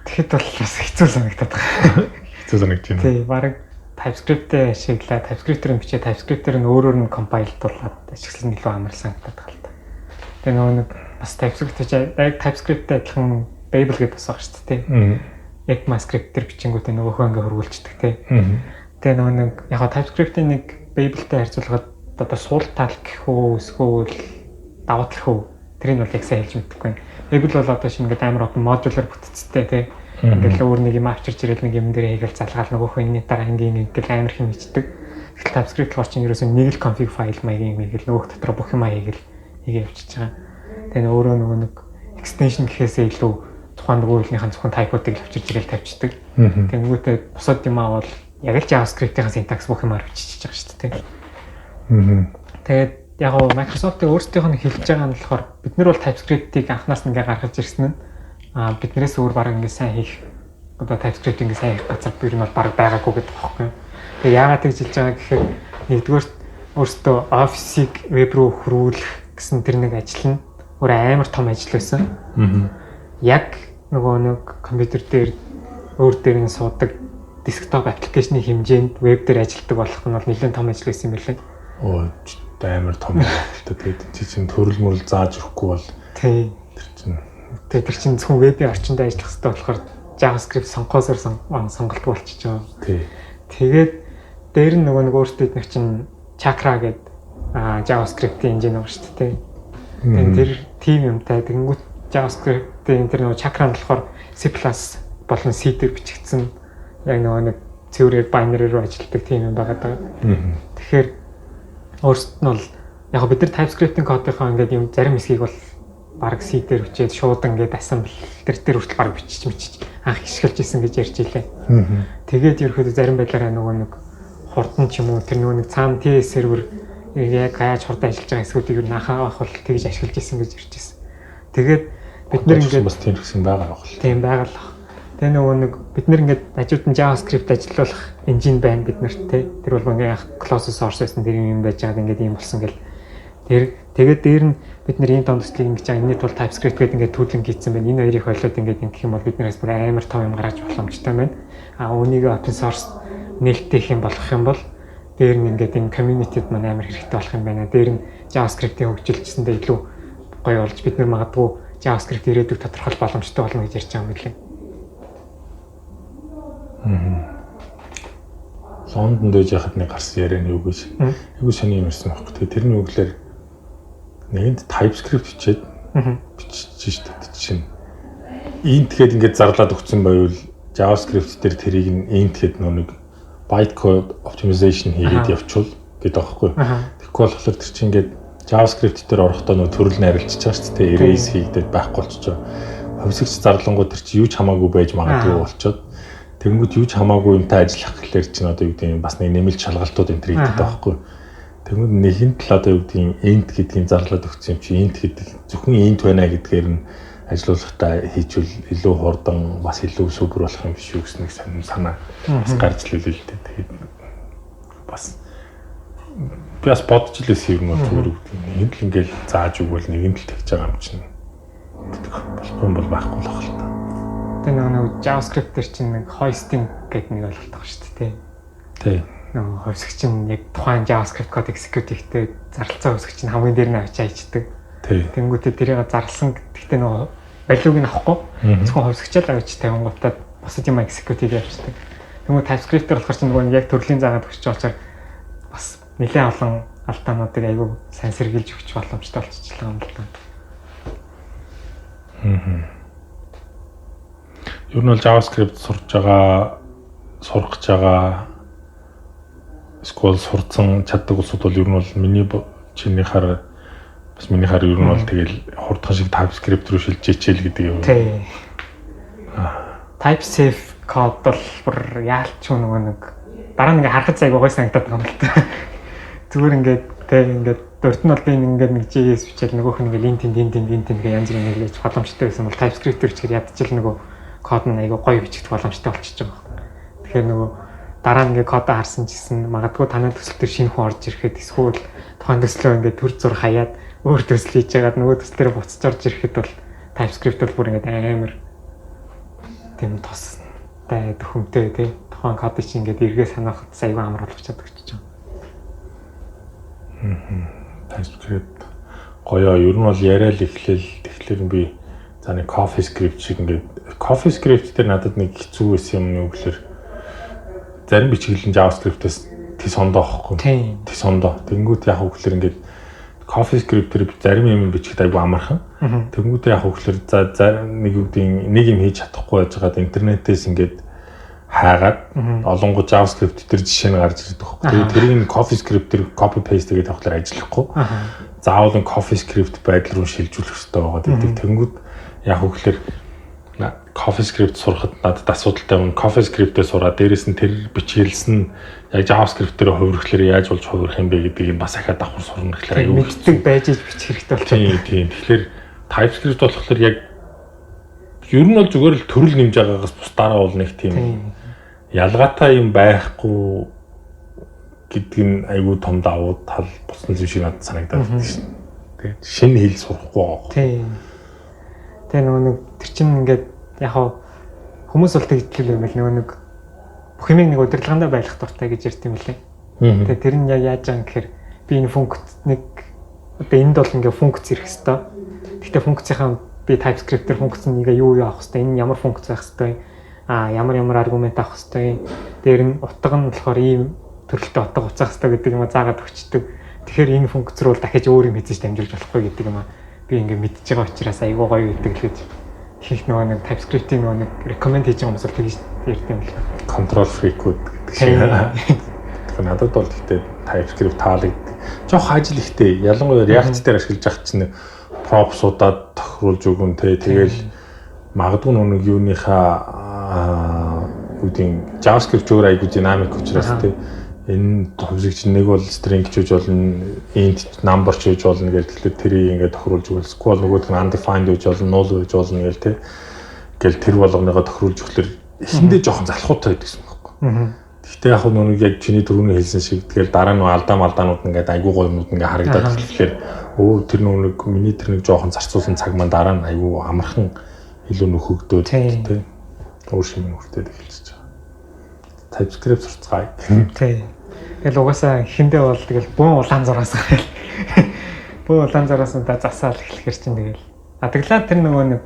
Тэгэхэд бол бас хэцүү санагдаад байгаа. Хэцүү санагдаж байна. Тийм баг TypeScript-тэй ашиглаа, TypeScript-ээр бичээ, TypeScript-ээр нь өөрөөр нь compile-дуулаад ашигласан илүү амар санагдаад байгаа л та. Тэгээ нөгөө нэг бас TypeScript-тэй адилхан Babel гэдэг бас байгаа шүү дээ. ECMAScript-ээр бичингүүтээ нөгөөхөө ингээ хөрвүүлчихдэг тий. Тэгээ нөгөө нэг яг TypeScript-ийн нэг Babel-тэй харьцуулахад одоо суултаал гэх үү эсвэл даваа талх үү тэрийг бол яг сайн хэлж мэдэхгүй байна. Babel бол одоо шинэ ингээ амар open modular бүтцтэй тий. Ингээл өөр нэг юм авчирч ирэл нэг юм дээр хийгээл залгаал нөгөөхөө энэний дараа ингээл амар хэм хийдэг. Тэгэл TypeScript болохоор чинь ерөөсөө нэг л config file маягийн ингээл нөгөөх дотор бүх юм хийгээл явчихж байгаа. Тэгээ өөрөө нөгөө нэг extension гэхээсээ илүү тухайн нөгөөлнийхэн зөвхөн type-уудыг л авчирч ирэл тавьчихдаг. Тэнгүүтээ бусад юм аа бол яг л JavaScript-ийн syntax бүх юмар бичиж байгаа шүү дээ. Тэгээд яг нь Microsoft-ийн өөрсдийнх нь хэлж байгаа нь болохоор бид нар бол TypeScript-ийг анханаас нь ингээ гаргаж ирсэн нь биднээс өөр баг ингээ сайн хийх одоо TypeScript ингээ сайн хийх газар бүр нь бол баг байгаагүй гэдэг байхгүй. Тэгээ яагаад тэгж хэлж байгаа гэхээр нэгдүгээр өөртөө Office-ийг веб руу хөрвүүлэх гэсэн тэр нэг ажил нь өөр амар том ажил байсан. Яг нөгөө нэг компьютер дээр өөр дээр нь суудаг десктоп аппликейшны хэмжээнд веб дээр ажилладаг болох нь бол нэлээд том ажил байсан юм билээ. Оо амар том ажил. Тэгээд чи чинь төрөл мөрөл зааж өгөхгүй бол тий. Тэр чинь зөвхөн вебийн орчинд ажиллах хэрэгтэй болохоор JavaScript сонгохоосоор сонголт болчихж байгаа. Тий. Тэгээд дээр нь нөгөө нэг өөртөө нэг чинь Chakra гэдэг JavaScript-ийн engine байгаа шүү дээ. Тэгээд тэр team юмтай тэгэнгүүт JavaScript-ийн тэр нөгөө Chakra нь болохоор C+ болон C дээр бичигдсэн яг нөгөө нэг цэврээр binary руу ажилладаг team юм байгаа даа. Тэгэхээр өөрсд нь бол яг бид нар TypeScript-ийн кодынхаа ингээд юм зарим хэсгийг бол баг C дээр бичээд шууд ингээд assembly дээр хүртэл баг бичиж анх хишгэлж исэн гэж ярьж илээ. Тэгээд ерөөхдөө зарим байдлаараа нөгөө нэг хурдан ч юм уу тэр нөгөө нэг цаана TS сервер яг яаж хурдан ажиллаж байгаа эсвүүдийг юу нахаа авах бол тэгж ашиглаж исэн гэж ярьж исэн. Тэгээд бид нэр ингээд бас тийм гэсэн байгаа байх. Тийм байгаа л. Тэгээ нөгөө нэг бид нэр ингээд хажууд нь JavaScript ажиллуулах engine байна бид нарт те. Тэр бол ингээд closed source байсан тэр юм байж байгаа ингээд юм болсон гэл. Тэгээд дээр нь бид нэр ийм том төслийг ингэж байгаа. Энэний тул TypeScript гэдэг ингээд түүлэн хийцэн байна. Энэ хоёрыг холиод ингээд ингэх юм бол биднээс бүр амар том юм гаргаж боломжтой байна. Үүнийг open source нээлттэй их юм болгох юм бол дээр нь ингээд энэ community-д маань амар хэрэгтэй болох юм байна. Дээр нь JavaScript-ийг хөгжүүлчихсэндээ илүү гоё болж бид нар магадгүй JavaScript ирээдүйг тодорхойлох боломжтой болно гэж ярьж байгаа юм билээ. Лондонд дэж яхад нэг гарсан яриа нь юу гэж. Айгуу сони юм ирсэн байхгүй. Тэгээ тэрний үгээр нэгэнд TypeScript бичээд бичиж штэ чинь. Int гээд ингээд зарлаад өгсөн байвал JavaScript дээр тэрийг int гээд нэг bytecode optimization хийгээд явуул гэдэг аахгүй. Тэгэхгүй болохоор тэр чинь ингээд JavaScript дээр орохдоо нөө төрөл нь арилчихж байгаа шүү дээ. Erase хийгдээд байхгүй болчихоо. Хөвсөгч зарлангууд тэр чинь юу ч хамаагүй байж магадгүй болчиход тэгэнгүүт юу ч хамаагүй юмтай ажиллах гэхлээр чинь одоо юу гэдэг юм бас нэг нэмэлт шалгалтууд энэ төр хийдэг байхгүй. Тэгмэд нэгэн тал одоо юу гэдэг юм int гэдгийг зарлаад өгсөн юм чи int гэдэг зөвхөн int байна гэдгээр нь ажиллуулахтаа хийжүүл илүү хурдан бас илүү супер болох юм биш үү гэсэн нэг сонир санаа бас гарч лээ л дээ. Тэгээд бас би бас бодож лээсэн юм бол зүгээр нэг л ингээл зааж өгвөл нэгэн тал тэгж байгаа юм чинь болохгүй юм бол байхгүй л байна л та. Тэгээ нэг JavaScript дээр чинь нэг hosting гэдэг нэг ойлголт байгаа шүү дээ. Тий. Нөгөө хөвсгч нь яг тухайн JavaScript код execute хийхдээ зарлцсан хөвсгч нь хамгийн дээр нь авчиж хайчдаг. Тий. Тэнгүүтээ тэрийг зарлсан гэхдээ нөгөө value-г нь авахгүй зөвхөн хөвсгчээр л авч тавингуудаа бусад юм execute хийж явчихдаг. Тэнгүү TypeScript дээр болохоор чинь нөгөө яг төрлийн заагаад өгч байгаа учраас бас нэлээд олон алдаануудыг айгүй сайн сэргийлж өгч боломжтой болчихлоо юм л та. Ер нь бол JavaScript сурж байгаа сурах гэж байгаа эсвэл сурцсан чаддаг улсууд бол ер нь бол миний чинийхаар ер нь бол тэгэл хурдхан шиг TypeScript руу шилжээчээл гэдэг юм. Тий. TypeSafe код бол бүр яалч нөгөө нэг дараа нэг харахад сайг гой санагдаад байгаа юм л та. Зүгээр ингээд тэг ингээд дурд нь бол би ингээд нэг JS бичээл нөгөөх нь ингээд int гэх янз бүрийн нэглэж боломжтой байсан бол TypeScript гэхээр ядчил нөгөө код нь айгүй гоё бичигдэх боломжтой болчихж байгаа. Тэгэхээр нөгөө дараа нь ингээд кодоо харсан чисэн магадгүй танай төсөл төр шинэ хүн орж ирэхэд эсвэл тухайн төслөө ингээд төр зур хаяад өөр төсөл хийж яагаад нөгөө төслөөр буцаж орж ирэхэд бол TypeScript бол бүр ингээд амар тийм тостай төхөмтэй тий тухайн кодыг чи ингээд эргээ санаахад айгүй амар болж чаддаг. TypeScript гоё ер нь бол яриа л эхлээл тэгэхээр би за нэг CoffeeScript шиг ингээд CoffeeScript дээр надад нэг хэцүү байсан юм нь үгээр зарим бичиглэн JavaScript-ээс тис ондоо авахгүй. Тис ондоо. Тэнгүүд яг үгээр ингээд CoffeeScript-ээр зарим юм бичихэд айгүй амархан. Тэнгүүд яг үгээр за зарим нэг үгдийн нэг юм хийж чадахгүй байж байгаад интернетээс ингээд хаагаад олонгоо JavaScript дээр жишээ нь гарч ирдэг байхгүй. Тэгээд тэрийг CoffeeScript дээр copy paste гэдэг тавхлаар ажиллахгүй. Заавал нь CoffeeScript байдал руу шилжүүлэх хэрэгтэй байгаа гэдэг. Тэнгүүд яг үгээр CoffeeScript сурахад надад асуудалтай юм. CoffeeScript-ээр сураад дээрэс нь тэр бичгэлсэн яг JavaScript дээр хувирхлаар яаж болж хувирх юм бэ гэдгийг бас ахаад давхар сурна гэхлээр аюу мэддэг байж бичих хэрэгтэй болчихсон. Тийм. Тэгэхээр TypeScript болохоор яг ер нь бол зүгээр л төрөл нэмж байгаагаас бусдаараа бол нэг тийм ялгаатай юм байхгүй гэдэг нь айгүй том давуу тал бусдын зүйл шиг надад санагдаад байна шин. Тэгээд шинэ хэл сурахгүй байгаа. Тийм. Тэгээ нөгөө нэг тэр чинь ингээд яг хүмүүс бол тэгдэл юм л нөгөө нэг бүх юмыг нэг удирдлагандаа байлгах дуртай гэж ярьд юм лээ. Тэгээ тэр нь яг яаж байгаа юм гэхээр би энэ функц нэг одоо энд бол ингээд функц ирэх хэвээр. Гэхдээ функцийнхаа би TypeScript-ээр функц нь ингээ юу авах хэвээр. Энэ ямар функц байх хэвээр. Ямар аргумент авах хэвээр. Дээр нь утга нь болохоор ийм төрөлтэй утга уцаах хэвээр гэдэг юм заагаад өгчдөг. Тэгэхээр энэ функц руу дахиж өөр юм хийж дамжуулж болохгүй гэдэг юм би ингээ мэдчихэж байгаа учраас айгүй гоё гэдэг л гэж хийх нөгөө нэг TypeScript-ийн нөгөө нэг recommend хийж байгаа хүмүүс бол тэгж ярьд юм л. Control freak-үүд гэдэг шиг. Тэгэхээр надад бол гэхдээ TypeScript таалагддаг. Жохоо ажил ихтэй. Ялангуяа React дээр ашиглаж ах чинь props-уудаад тохируулж өгөн тэгэл магадгүй нэг юуныхаа үдийн JavaScript зүгээр айгүй динамик учраас энэ төвлөг чинь нэг бол string ч үж болно, int number ч үж болно гэдэг тэрийг ингээд тохируулж өгөл. Эсвэл нөгөөд нь undefined үж болно, null үж болно гэл тэр болгоныгоо тохируулж өгөхлөөр эхэндээ жоохон залхуутай байдаг юм байна. Гэхдээ яг нэг яг чиний түрүүний хэлсэн шиг тэгэл дараа нь алдаанууд ингээд айгүй гоё юмнууд ингээд харагдаад тэгэхээр тэр нэг миний тэр нэг жоохон зарцуулсан цаг маань дараа нь айгүй амархан илүү нөхөгдөөд тий. Өөр шимэн хүртээд эхэлж байгаа. TypeScript сурцгаая. Тий. Тэгэл угаасаа хиндээ бол тэгэл бөөн улаан зураас гараад бөөн улаан зураас нь засаал эхлэхэр чинь тэгэл. Тэглаа тэр нөгөө нэг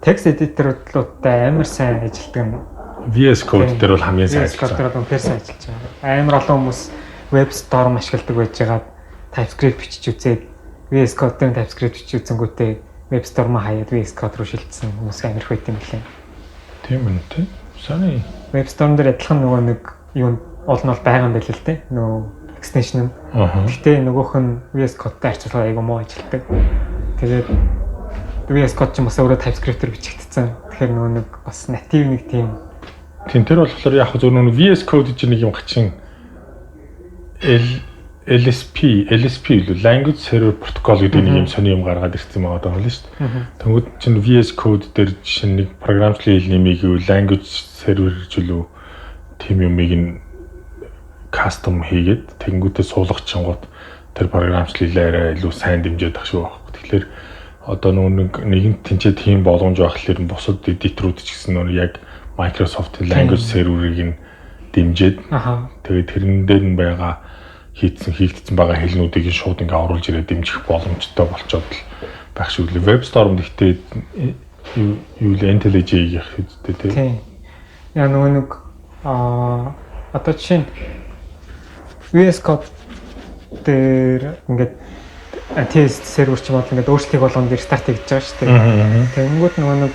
текст эдиторуудтай амар сайн ажилтдаг нь VS Code дээр бол хамгийн сайн ажиллаж байгаа. VS Code дээр сайн ажиллаж байгаа. Амар олон хүмүүс Web Storm ашигладаг байжгаад TypeScript бичиж үзээд VS Code дээр TypeScript бичиж үзэнгүүтээ Web Storm-а хаяад VS Code руу шилжсэн хүмүүс амар их байт юм лээ. Тийм үү те. Саны Web Storm дээр адилхан нөгөө нэг юу олон бол байгаа юм байл л те. Нөгөө extension нь. Гэхдээ нөгөөх нь VS Code-тай харьцуулахад айгүй муу ажилтдаг. Тэгээд VS Code ч бас өөрөө TypeScript-ээр бичигдсэн. Тэгэхээр нөгөө нэг бас native нэг тийм тэр болохоор яг зөв нэг VS Code гэж нэг юм хачин LSP илүү Language Server Protocol гэдэг нэг юм сони юм гаргаад ирсэн байгаа даа л шүү дээ. Тэнгүүд чинь VS Code дээр жишээ нэг програмчлалын хэл нэмийг Language Server жилүү тийм юмыг нь custom хийгээд тэнгүүдээ суулгах чингууд тэр програмчлалын хэлээр илүү сайн дэмжиж байх шүү байна. Тэгэхээр одоо нэгэн тэнцээ тийм боломж байхлаар бусад эдиторүүд ч гэсэн яг Microsoft Language Server-ыг нь дэмжиж тэгээд тэрэн дээр нь байгаа хийгдсэн байгаа хэлнүүдийг шууд ингээ оруулж ирээд дэмжих боломжтой болчиход л байх шиг л WebStorm гэхдээ юу л IntelliJ-ийн хэвчтэй тийм. Яа нэг одоо чинь VS Code дээр ингээд test server ч юм уу ингээд өөрчлөлт болгоно дээр старт хийж байгаа шүү дээ. Тэнгүүд нэг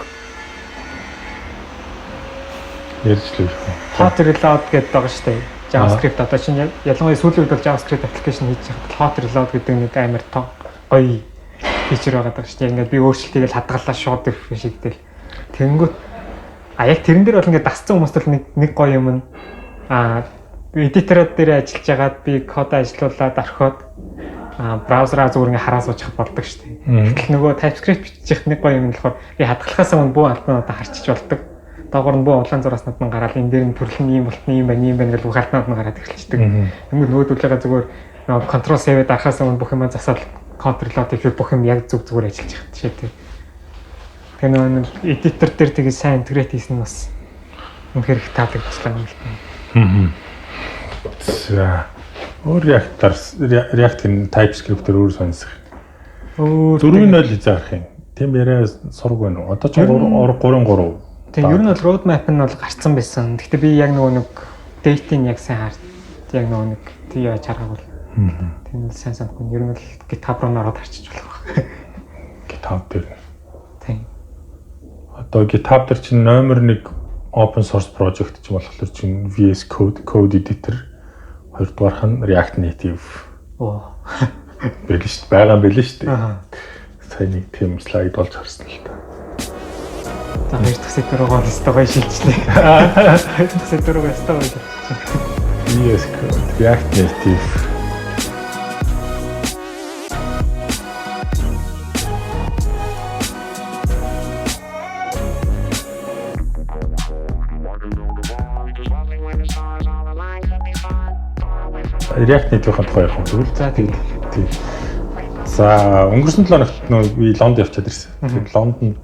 Ярьж л үү. Hot Reload гэдэг байгаа шүү дээ. JavaScript одоо чинь ялангуяа сүүлийн үед бол JavaScript application хийж байхад Hot Reload гэдэг нэг амар гоё фичер байгаа даа шүү дээ. Ингээд би өөрчлөлтийг л хадгалаа шууд шийдэл. Тэнгүүт яг тэрэн дээр бол ингээд дасцсан хүмүүст л нэг гоё юм эдитород дээр ажиллаж байгаад би код ажиллуулаад орхиод браузераа зүгээр ингээ хараа суучих болдог шүү дээ. Гэтэл нөгөө TypeScript бичих нэг гоё юм болохоор би хадгалахаас өмнө бүх албануудаа харчиж болдог. Доогоор нь бүх улаан зураснууд нь гараад энэ дээр нь төрөл нь ийм болтны юм байна гэж бүх албанууд нь гараад эхэлчихдэг. Тэнгүүд нөгөөдөлгөө зүгээр нөгөө Ctrl C-д дарахаас өмнө бүх юм засаад Ctrl Reload хийхэд бүх юм яг зүгээр ажиллаж байгаа тийм шүү дээ. Тэр нөгөө эдитор дээр тэгээ сайн интегрейт хийсэн нь бас үнэхээр их таалагдчихлаа юм л байна. За React-ийн TypeScript-ээр өөр сонирсох. 4.0 хязгаарх юм. Тийм яриа сураг байна уу? Одоо ч 3.3. Тэгээ ер нь бол roadmap нь бол гарцсан байсан. Гэхдээ би яг нөгөө нэг date-ийг яг сайн хард. Яг нөгөө нэг тий яаж харгав бол. Тийм л сайн санахгүй. Ер нь бол GitHub руу ороод харчиж болох байх. GitHub дээр. Тийм. Одоо GitHub дээр чинь номер 1 open source project ч болохоор чинь VS Code editor, хоёрдугаарх нь React Native. Бэлэн шүү дээ. Байгаа бэлэн шүү дээ. Сайн нэг тийм слайд болж харсан л та. За хоёр дахь сет руу гол стогой шилжлээ. Хоёр дахь сет руу стогой шилжлээ. VS Code, React Native. React Native-ийн тухай ярих юм зүгэл. За тийм. За өнгөрсөн 7 хоногт би Лонд явчаад ирсэн. Тэгээд Лондонд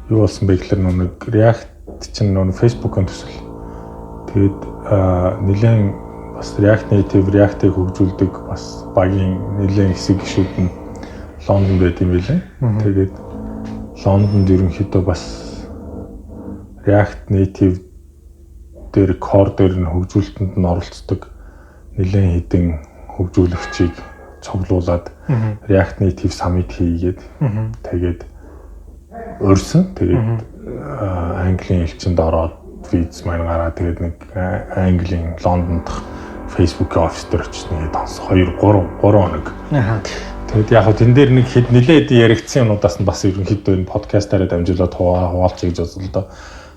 юу болсон бэ гэхээр нэг React чинь Facebook-ын төсөл. Тэгээд нэлээд бас React Native, React-ыг хөгжүүлдэг бас багийн нэлээд хэсэг гишүүд нь Лондонд байт юм билээ. Тэгээд Лондонд ерөнхийдөө бас React Native дээр core дээр нь хөгжүүлэлтэнд нь оролцдог нэлээд хэдэн хөгжүүлэгчийг цуглуулад React Native Summit хийгээд тэгээд өрсөн. Тэгээд Английн элчинд ороод виз маань гараад тэгээд нэг Английн Лондонд Facebook-ийн офис дээр очиж нэг 2 3 хоног. Тэгээд яг хөө тэн дээр нэг хэд нэлээд яригдсан юмудаас нь бас ерөнхийдөө энэ подкастаараа дамжуулаад хуваалцъя гэж бодлоо доо.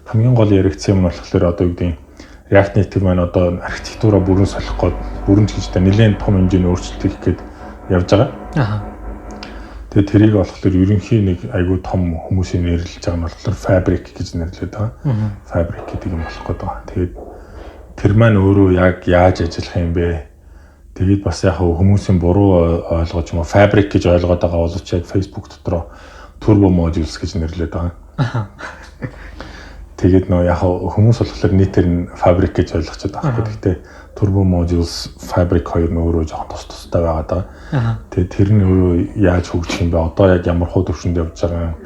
Хамгийн гол яригдсан юм болохоор одоо юу гэдэг React Native маань одоо архитектураа бүрэн солих гээд бүрэн ч гэж та нэлээд том хэмжээний өөрчлөлт хийх гээд явж байгаа. Тэгээд тэрийг болохоор ерөнхийн нэг айгүй том хүмүүсийн нэрлэж байгаа нь болохоор Fabric гэж нэрлэдэг байгаа. Fabric гэдэг юм болох гээд байгаа. Тэгээд тэр маань өөрөө яг яаж ажиллах юм бэ? Тэгээд бас яг хүмүүсийн буруу ойлгож юм Fabric гэж ойлгоод байгаа боловч яг Facebook дотроо Turbo Modules гэж нэрлэдэг байгаа. Тэгээд нөө яг хүмүүс болохоор нийтээр нь Fabric гэж ойлгочод байгаа. Гэхдээ Turbo Modules, Fabric хоёр нь өөрөө жоохон тустай байгаа даа. Тэгээд тэр нь өөрөө яаж хөгжих юм бэ? Одоо яг ямар хуу төвшөнд явж байгаа юм?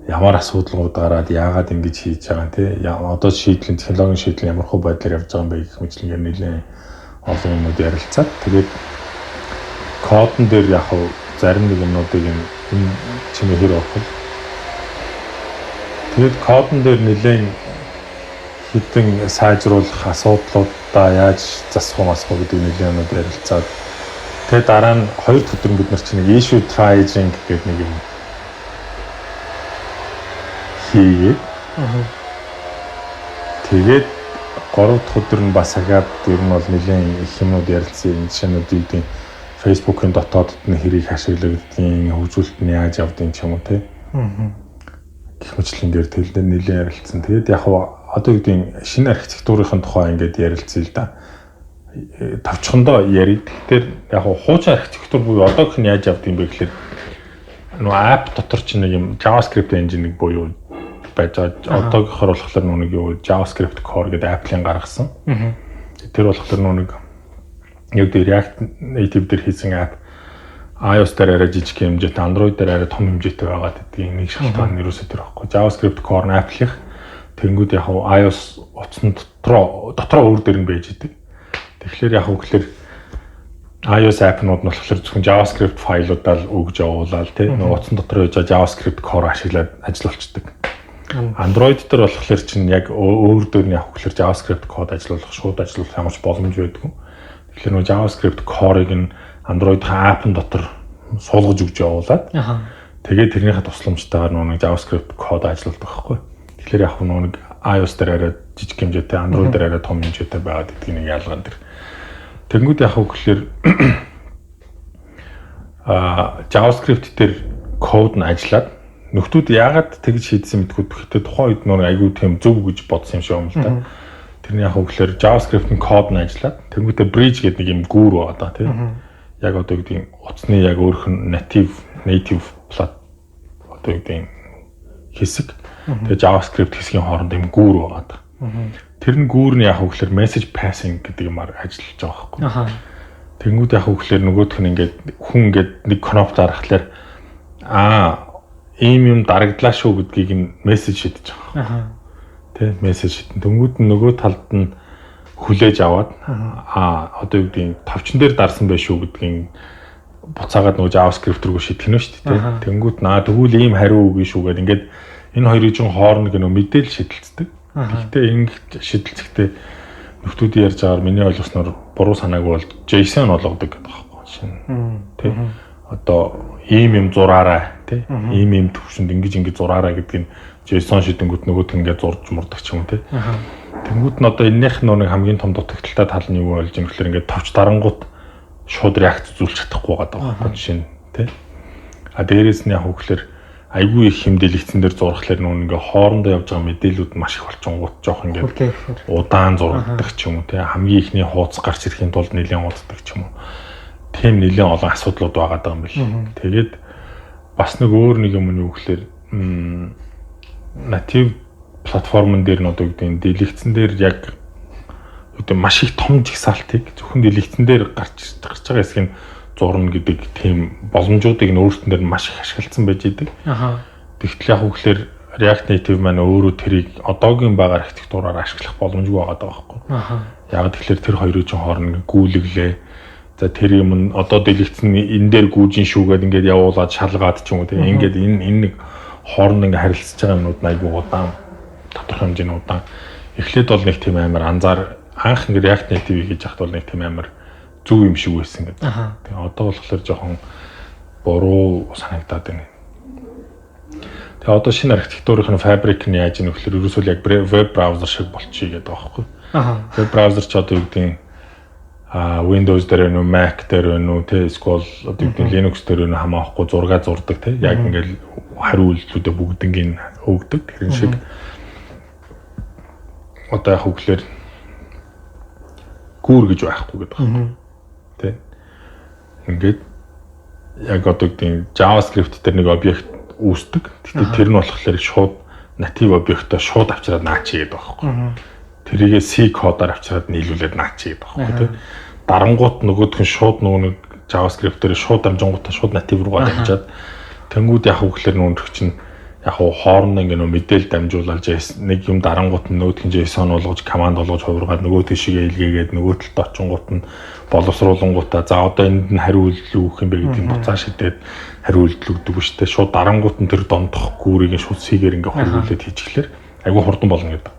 Ямар асуудлууд гараад яагаад ингэж хийж байгаа юм те? Одоо шийдлийн технологийн шийдэл ямар хуу байдлаар явж байгаа юм бэ гэх мэтлэгээр нэлээд олон юмуд ярилцаад тэгээд кодн дээр яг зарим нэг юмнуудыг энэ чимээгээр орох. Тэгээд кодн дээр нэлээд хэдэн сайжруулах асуудлуудаа яаж засах уу гэдэг нэлээд юмуд ярилцаад тэгээд дараа нь 2 дахь өдөр бид нар чинь нэг issue triaging гэдэг нэг юм хийгээд тэгээд 3 дахь өдөр нь бас ахаад ер нь бол нэлээд их юмуд ярилцсан энэ жишээнүүд үүдийн Facebook-ын дотоодд нь хэрийг ашиглагдгийг хөгжүүлэлт нь яаж явдгийг ч юм уу те. Гэх мэтлэнгээр тэлдэн нэлээд ярилцсан. Тэгээд яг одоо үүдийн шинэ архитектурын тухай ингээд ярилцъя л да. Тавчхандаа яриг. Тэгэхээр яг хуучин архитектур буюу одоогийнх нь яаж явдгийг бэ гэхээр нөгөө app дотор ч нэг юм JavaScript engine буюу байж байгаа. Одоогийнхоор болохоор нэг юу JavaScript core гэдэг Apple-ийн гаргасан. Тэр болохоор нэг яг React Native дээр хийсэн app iOS дээр арай жижиг хэмжээтэй, Android дээр арай том хэмжээтэй байгаа гэдгийг нэг шалтгаан нь юусоо тэр байхгүй. JavaScript core нь Apple-ийнх тэнгүүд яг iOS утасны дотроо өөр дээр нь байж идэг. Тэгэхээр яг үгээр iOS app-нууд нь болохоор зөвхөн JavaScript файлуудаа л өгж явуулаад тийм утасны дотор байж байгаа JavaScript core ашиглаад ажиллаулцдаг. Android дээр болохоор чинь яг өөр дөр нь явах гэхээр JavaScript код ажиллуулах, шууд ажиллуулах ямар ч боломж байдгүй. Тэгэхээр нөгөө JavaScript core-ыг нь Android-ийн app-ын дотор суулгаж өгч явуулаад тэгээд тэрнийхээ тусламжтайгаар нөгөө JavaScript код ажилладаг байхгүй. Тэгэхээр яг нөгөө iOS дээр арай жижиг хэмжээтэй, Android дээр арай том хэмжээтэй байгаад гэдгийг нэг ялгаан дэр. Тэнгүүд яг гэхээр JavaScript дээр код нь ажиллаад нөхдүүд яагаад тэгж шийдсэн мэдгүй гэхдээ тухайн үед нөгөө айгүй тийм зөв гэж бодсон юм шиг юм л да. Тэрний яг гэхээр JavaScript-ийн код нь ажиллаад тэнгүүдээ bridge гэдэг нэг юм гүүр байгаа да тийм. Яг одоо гэдэг утасны яг өөрөх нь native одоо гэдэг хэсэг. Тэгээ JavaScript хэсгийн хооронд юм гүүр байгаа да. Тэр нь гүүр нь яг гэхээр message passing гэдэг юмар ажиллаж байгаа байхгүй. Тэнгүүд яг гэхээр нөгөөх нь ингээд хүн ингээд нэг кноп дарахлаар ийм юм дарагдлаа шүү гэдгийг нь мессеж шидэж байгаа. Тэ мессеж шидэн. Тэнгүүд нь нөгөө талд нь хүлээж аваад одоо юу гэдгийг товчон дээр дарсан байх шүү гэдгийг буцаагаад нөгөө JavaScript рүү шийдэх нь шүү дээ. Тэнгүүд тэгвэл ийм хариу үгүй шүү гэдэг ингээд энэ хоёрын хооронд нөгөө мэдээлэл шидэлцдэг. Гэхдээ ингэ шидэлцэхдээ нөхдүүдийн ярьж байгаагаар миний ойлгосноор буруу санаагүй бол JSON болгодог гэдэг байхгүй шин. Тэ одоо ийм юм зураарай тий ийм төвшөнд ингэж зураарай гэдэг нь JSON шидэнгүүт нөгөөт ингээд зурж мурдаг ч юм тий. Тэнгүүд нь одоо энэнийх нь нэг хамгийн том дутагдaltaй тал нь юу болж юм гэхээр ингээд товч дарангууд шууд реакц үзүүлж чадахгүй байгаа байхгүй жишээ нь тий. Дээрээс нь яг хөглөр айгүй их хэмдэлэгцэн дээр зурхлаар нүүн ингээ хоорондоо явж байгаа мэдээлүүд маш их болчихгонгууд жоох ингээд удаан зурагдаг ч юм уу тий. Хамгийн ихний хууц гарч ирэхийн тулд нэлээд уддаг ч юм уу. Тийм нэлээд олон асуудлууд байгаа юм бэл. Тэгээд бас нэг өөр нэг юм нь юу гэхээр native платформн дээр нь одоо гэдэг нь дэлгэцэн дээр яг одоо маш их том жигсаалтыг зөвхөн дэлгэцэн дээр гарч байгаа хэсэг нь зурна гэдэг тийм боломжуудыг нь өөртөө дээр маш их ашигласан байж идэг. Тэгтэл яг үгээр React Native маань өөрөө тэрийг одоогийн байгаа архитектураар ашиглах боломжгүй байгаа даа байхгүй. Яг тэгэхээр тэр хоёрын чинь хооронд гүйлгэлээ. За тэр юм нь одоо дэлгэцэн энэ дээр гүйжин шүүгээд ингээд явуулаад шалгаад ч юм уу тийм ингээд энэ нэг хооронд ингээд харилцаж байгаа юмнууд айгүй удаан тодорхой хэмжээний удаан. Эхлээд бол нэг тийм амар анх ингээд React Native хийж яхад бол нэг тийм амар зөв юм шиг байсан гэдэг. Тэгээ одоо болохоор жоохон буруу санагдаад байна. Тэгээ одоо шинэ архитектурын Fabric нь яаж ийм гэхээр ерөөсөө яг веб браузер шиг болчихъя гэдэг байгаа байхгүй. Веб браузер ч одоо юу гэдэг Windows дээр нөө Mac дээр нөө тэ эсвэл одоо Linux дээр нөө хамаахгүй зураг зурдаг тэ яг ингээл хариу үйлдэлүүдээ бүгднийг өгдөг тэрэн шиг одоо яг хөглөр гүүр гэж байхгүй гэдэг байна тэ ингээд яг одоо гэдэг JavaScript дээр нэг объект үүсдэг гэхдээ тэр нь болохоор шууд native объектоо шууд авчираад наачи гэдэг байхгүй тэрийгээ C кодоор авчираад нийлүүлээд наачи гэдэг байхгүй тийм. Дарангуут нөгөөх нь шууд нэг JavaScript дээр шууд дамжингуудаа шууд native руугаа дамжаад тэнгууд яг үгээр нүнх чинь яг хоорондоо ингээ мэдээлэл дамжуулаад нэг юм дарангуут нь нөгөөх нь JSON болгож команд болгож хувиргаад нөгөө тийшээ илгээгээд нөгөө талд очингууд нь боловсруулангуудаа за одоо энд нь хариу үйлдэл өгөх юм бэ гэдгийг буцаа шидэд хариу үйлдэл өгдөг ба штэ шууд дарангуут нь тэр дондох гүүрийг шууд C-гээр ингээ хөрвүүлээд хийчихлээр айгүй хурдан болно гэдэг.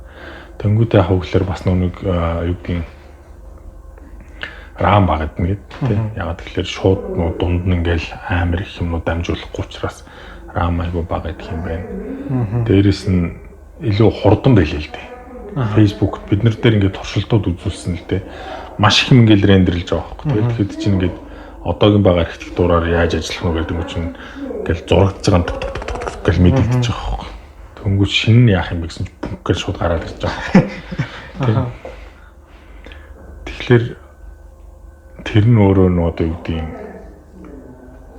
Тэнгүүдээ хавглаар бас нэг юу гэдгийг RAM багадна гэдэг тийм. Яг тэгэхээр шууд дунд нь ингээл амар их юмнууд дамжуулахгүй учраас RAM айгүй бага гэдэг юм байна. Дээрээс нь илүү хурдан байлээ л дээ. Facebook бид нар дээр ингээд туршилтууд үзүүлсэн л дээ. Маш их юм ингээл рендерлж байгаа байхгүй. Тэгэхээр чинь ингээд одоогийн байгаа архитектураар яаж ажиллах вэ гэдэг нь чинь ингээл зурагдж байгаа гэл мэдэгдэж байгаа байхгүй. Тэнгүүт шинэ нь яах юм бэ гэсэн чинь бүгд шууд гараад ирж байгаа. Тэгэхээр тэр нь өөрөө одоо юу гэдэг юм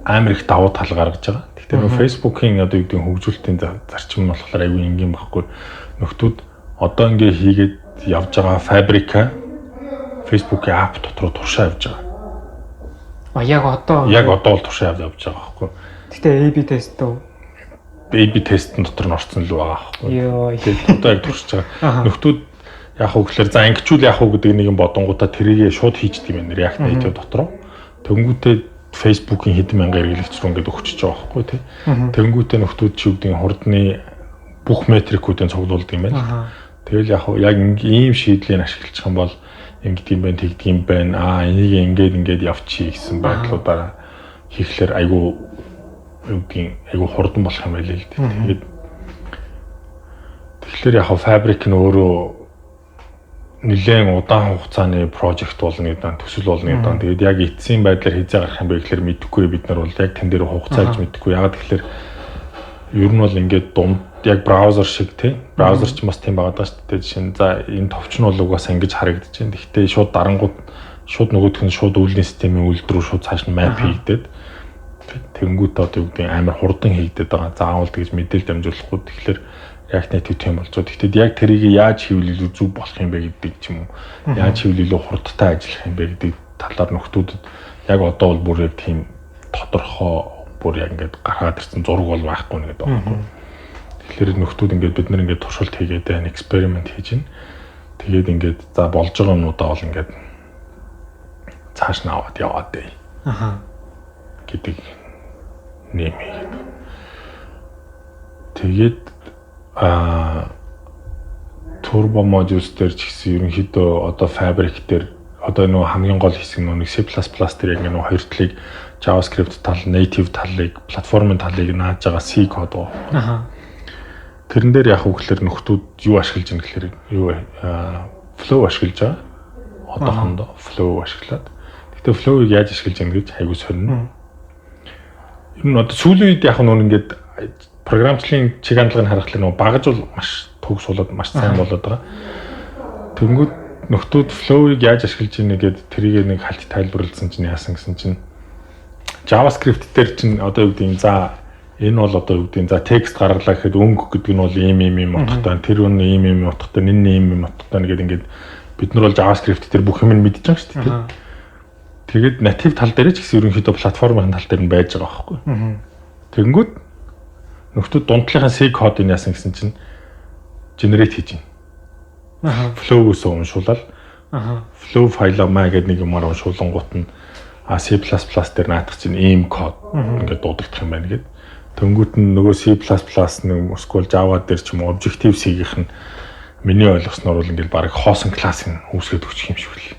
амар их давуу тал гаргаж байгаа. Тэгэхээр Facebook-ийн одоо юу гэдэг хөгжүүлэлтийн зарчим нь болохоор аюу энгийн багхгүй. Нөхдүүд одоо ингээ хийгээд явж байгаа Fabric-а Facebook-ийн app дотор туршаа явж байгаа. Яг одоо л туршаа явж байгаа байхгүй. Гэтэ A/B тест үү? A/B тестэн дотор нь орсон л байгаа байхгүй. Тэгээд одоо яг туршиж байгаа. Нөхдүүд яг хөглөр за ангичүүл яг уу гэдэг нэг юм бодонгуудаа тэрийг шууд хийждэг юм байна. React Native дотор. Тэнгүүтээ Facebook-ийн хэдэн мянган хэрэглэгч рүү ингээд өгчөж байгаа байхгүй тий. Тэнгүүтээ нөхдүүд чи үгдийн хурдны бүх метрикүүдийн цуглуулдаг юм байна. Тэгэл яг ийм шийдлийг ашиглах юм бол ингэдэг юм байна, тэгдэг юм байна. Энийг ингээд явчих гэсэн байдлуудаараа хийхлээр айгүй хурдан болох юм байл л дээ. Тэгэхээр яг фабрик нь өөрөө нэлээд удаан хугацааны прожект болно гэдэг, төсөл болно гэдэг. Тэгээд яг эцсийн байдлаар хизээ гарах юм бэ гэхээр мэдэхгүй, бид нар бол яг тэн дээр хугацааж мэдэхгүй. Ягаад гэхээр ер нь бол ингээд дунд яг браузер шиг тийм браузер ч бас тийм байгаа шүү дээ. Жишээ нь за энэ товч нь бол угаасаа ингэж харагдаж байна. Гэхдээ шууд дарангууд шууд нөгөөх нь шууд үйлдвэрлэлийн системийн үйлдвэр рүү шууд цааш нь map хийгдээд тэнгуут одоо юу гэдэг амар хурдан хийгдээд байгаа. Заавал тэгж мэдээлэл дамжуулахгүй. Тэгэхээр React Native тийм болж байгаа. Тэгэхдээ яг тэрийг яаж хийвэл илүү зөв болох юм бэ гэдэг ч юм уу. Яаж хийвэл илүү хурдтай ажиллах юм бэ гэдэг талаар нөхдүүдэд яг одоо бол бүр яг тийм тодорхой бүр яг ингээд гаргаад ирсэн зураг бол байхгүй нэг гэдэг байна. Тэгэхээр нөхдүүд ингээд бид нар ингээд туршилт хийгээд байна, эксперимент хийж байна. Тэгээд ингээд за болж байгаа юмудаа бол ингээд цааш нь аваад яваад бай. Гэдэг нэмээ. Тэгээд turbo modules дээр ч гэсэн ерөнхийдөө одоо fabric дээр одоо нөгөө хамгийн гол хэсэг нөгөө C++ дээр яг нөгөө хоёр талыг JavaScript тал, native талыг, платформын талыг нааж байгаа C код гоо. Тэрэн дээр яг үгээр нөхдүүд юу ашиглаж байгаа гэхээр юу flow ашиглаж байгаа. Одоохондоо flow ашиглаад. Гэтэ flow-ыг яаж ашиглаж байгаа гэж хайгуу сонирно. Ер нь одоо сүүлийн үед яг нөгөө ингээд програмчлалын чиг хандлагыг харахад нөгөө багаж бол маш төгс болоод маш сайн болоод байгаа. Тэнгүүд нөхдүүд flow-ыг яаж ашиглаж ийнэ гэдэг тэрийг нэг хальт тайлбарласан чинь яасан гэсэн чинь JavaScript дээр чинь одоо юу гэдэг нь за энэ бол одоо юу гэдэг нь за текст гаргалаа гэхэд өнгө гэдэг нь бол ийм утгатай, тэр нь ийм утгатай, энэ нь ийм утгатай гэдэг ингээд бид нар бол JavaScript дээр бүх юм мэдж байгаа шүү дээ. Тэгээд native тал дээр ч гэсэн ерөнхийдөө платформын тал дээр нь байж байгаа байхгүй. Тэнгүүд нөхдүүд дундлынхаа C кодыг яасан гэсэн чинь generate хийж байна. Flow-гоос уншуулаад flow файлаа маа гэдэг нэг юмар уншуулангууд нь C++ дээр наадах чинь ийм код ингээд дуудагдах юм байна гэдэг. Тэнгүүт нь нөгөө C++ нэг SQL Java дээр ч юм уу Objective C-гийнх нь миний ойлгосноор бол ингээд баг хоосон классыг үүсгэж өгчих юм шиг л.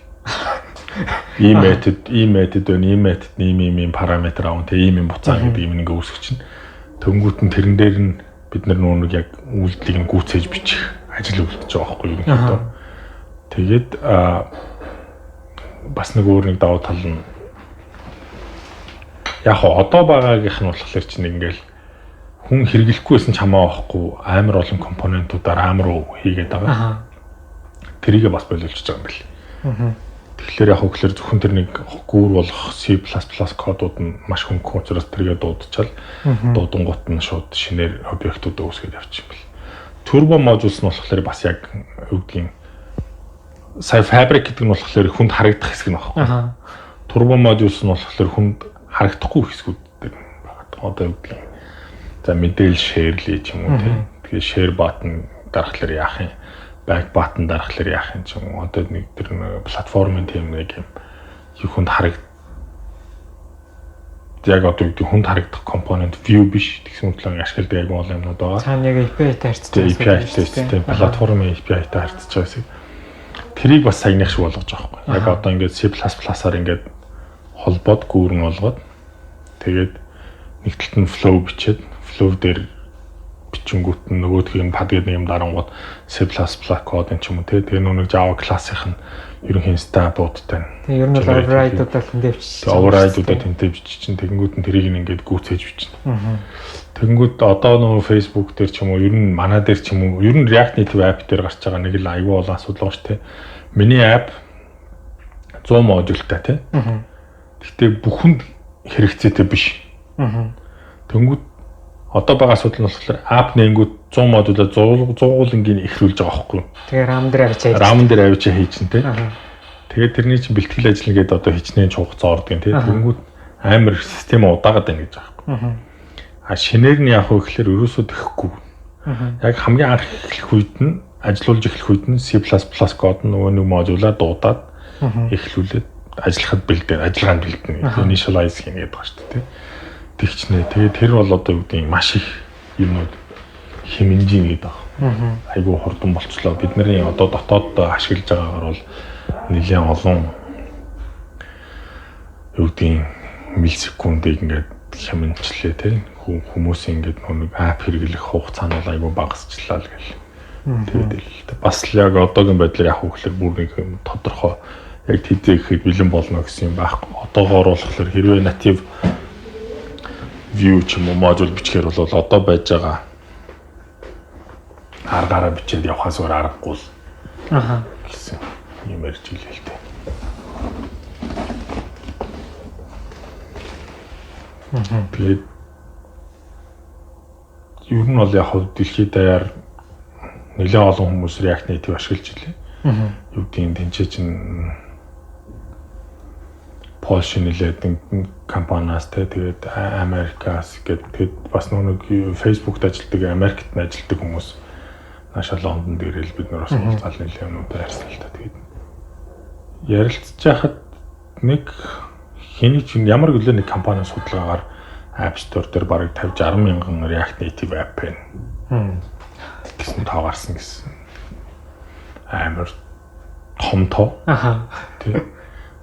Ийм метод ийм параметр аав тэ ийм буцаа гэдэг юм ингээ үүсгэж чинь. Тэнгүүт нь тэрэн дээр нь бид нар нөгөө яг үйлдэлийг нь гүйцээж бичих ажил үлдэж байгаа байхгүй юу гэдэг. Тэгээд бас нэг өөр нэг давуу тал нь яг одоо байгаагийнх нь болохоор чинь ингээл хүн хэрэглэхгүйсэн ч хамаа байхгүй амар олон компонентуудаар амар хийгээд байгаа. Тэрийгээ бас боловлж байгаа юм байна. Тэгэхээр яг хөглөр зөвхөн тэр нэг гүүр болох C++ кодууд нь маш хөнгөн учраас тэргээ дуудчихал дуудангууд нь шууд шинээр объектуудаа үүсгэж явчих юм бэл. Turbo modules нь болохоор бас яг юу гэдгийг сая fabric гэдэг нь болохоор хүнд харагдах хэсэг нь багхгүй. Turbo modules нь болохоор хүнд харагдахгүй хэсгүүд байгаа. Одоо юу гэдгийг за мэдээлэл share-лээ ч юм уу тийм. Тэгээ share button дарахлаар яах юм? Back button дарахлаар яах юм ч юм уу. Одоо нэг тэр платформын тийм нэг юм хүнд харагд яг одоо юу гэдэг хүнд харагдах компонент view биш тэгсэн мэтлэн ашигладаг яг гол юмнууд байгаа. Цаана яг API-тай харьцаж байгаа. Платформын API-тай харьцаж байгаа хэсэг. Тэрийг бас саяных шиг болгож байгаа байхгүй. Яг одоо ингээд C++-аар ингээд холбоод гүүрэн болгоод тэгээд нэг талд нь flow бичээд flow дээр бичингүүт нь нөгөөдхийн пад гэдэг юм дарангууд C++ код юм ч юм уу тэгээ нэг Java классийнх нь ерөнхийн стабуудтай. Тэгээ ер нь бол override-уудаа тэндэвч. Override-уудаа тэндэвч чинь тэгэнгүүт нь тэрийг ингээд гүйцээж бичнэ. Тэгэнгүүт одоо нөгөө Facebook дээр ч юм уу ер нь манай дээр ч юм уу ер нь React Native app дээр гарч байгаа нэг л аюул олон асуудал байгаа шүү дээ. Миний app 100 модультай тий. Гэхдээ бүхэнд хэрэгцээтэй биш. Тэнгүүд одоо байгаа асуудал нь болохоор app нэнгүүд 100 модулаа 100-уулангийн ихрүүлж байгаа байхгүй. Тэгээ RAM дээр авчиж хийж чинь тий. Тэгээд тэрний чинь бэлтгэл ажил нэгээд одоо хичнээн чухал ордог юм тий. Тэнгүүд амар систем удаагаад байна гэж байгаа байхгүй. Шинээр нь яг хөө ихлээр ерөөсөө тэхгүй. Яг хамгийн анх эхлэх үед нь ажиллуулж эхлэх үед нь C++ код нөгөө нэг модулаа дуудаад эхлүүлээд ажиллахад бэлдээ, ажиллагаанд бэлдэнэ. Initialize хийнэ гэдэг ба шүү дээ. Тэгчнэ. Тэгээд тэр бол одоо юу гэдэг маш их юмнууд хэмнэжин гэдэг. Айгуу хурдан болчлоо. Бидний одоо дотоод ашиглаж байгаагаар бол нэлээд олон юу гэдэг миллисекундыг ингээд хэмнэчлээ тийм хүмүүс ингээд нэг ап хэрэглэх хугацаа нь айгуу багасчлаа л гэл. Тэгээд бас л яг одоогийн байдлыг авах гэхээр бүр нэг тодорхой яг хийх бэлэн болно гэсэн юм байхгүй. Одоогоор болохоор хэрвээ native view ч юм уу модуль бичгээр бол одоо байж байгаа аргаараа бичээд явахаас өөр аргагүй л гэсэн юм ярьж илээ л дээ. Тэгээд ер нь бол яг дэлхийд даяар нэлээд олон хүмүүс React Native ашиглаж илээ. Юу гэдэг тэнцээ чинь Польш нэлээд компаниас тэгээд Америкаас тэгээд бас нэг Facebook-д ажилладаг, Америкт ажилладаг хүмүүс наашаа Лондонд ирэл бид нар бас уулзаал нэлээд өнөдөө ярьсан л та. Тэгээд ярилцж байхад нэг хэний ч ямар гэлээ нэг компани судалгаагаар App Store дээр бараг 50-60 мянган React Native app байна. Гэсэн тоогарсан гэсэн. Амар том тоо. Тэг.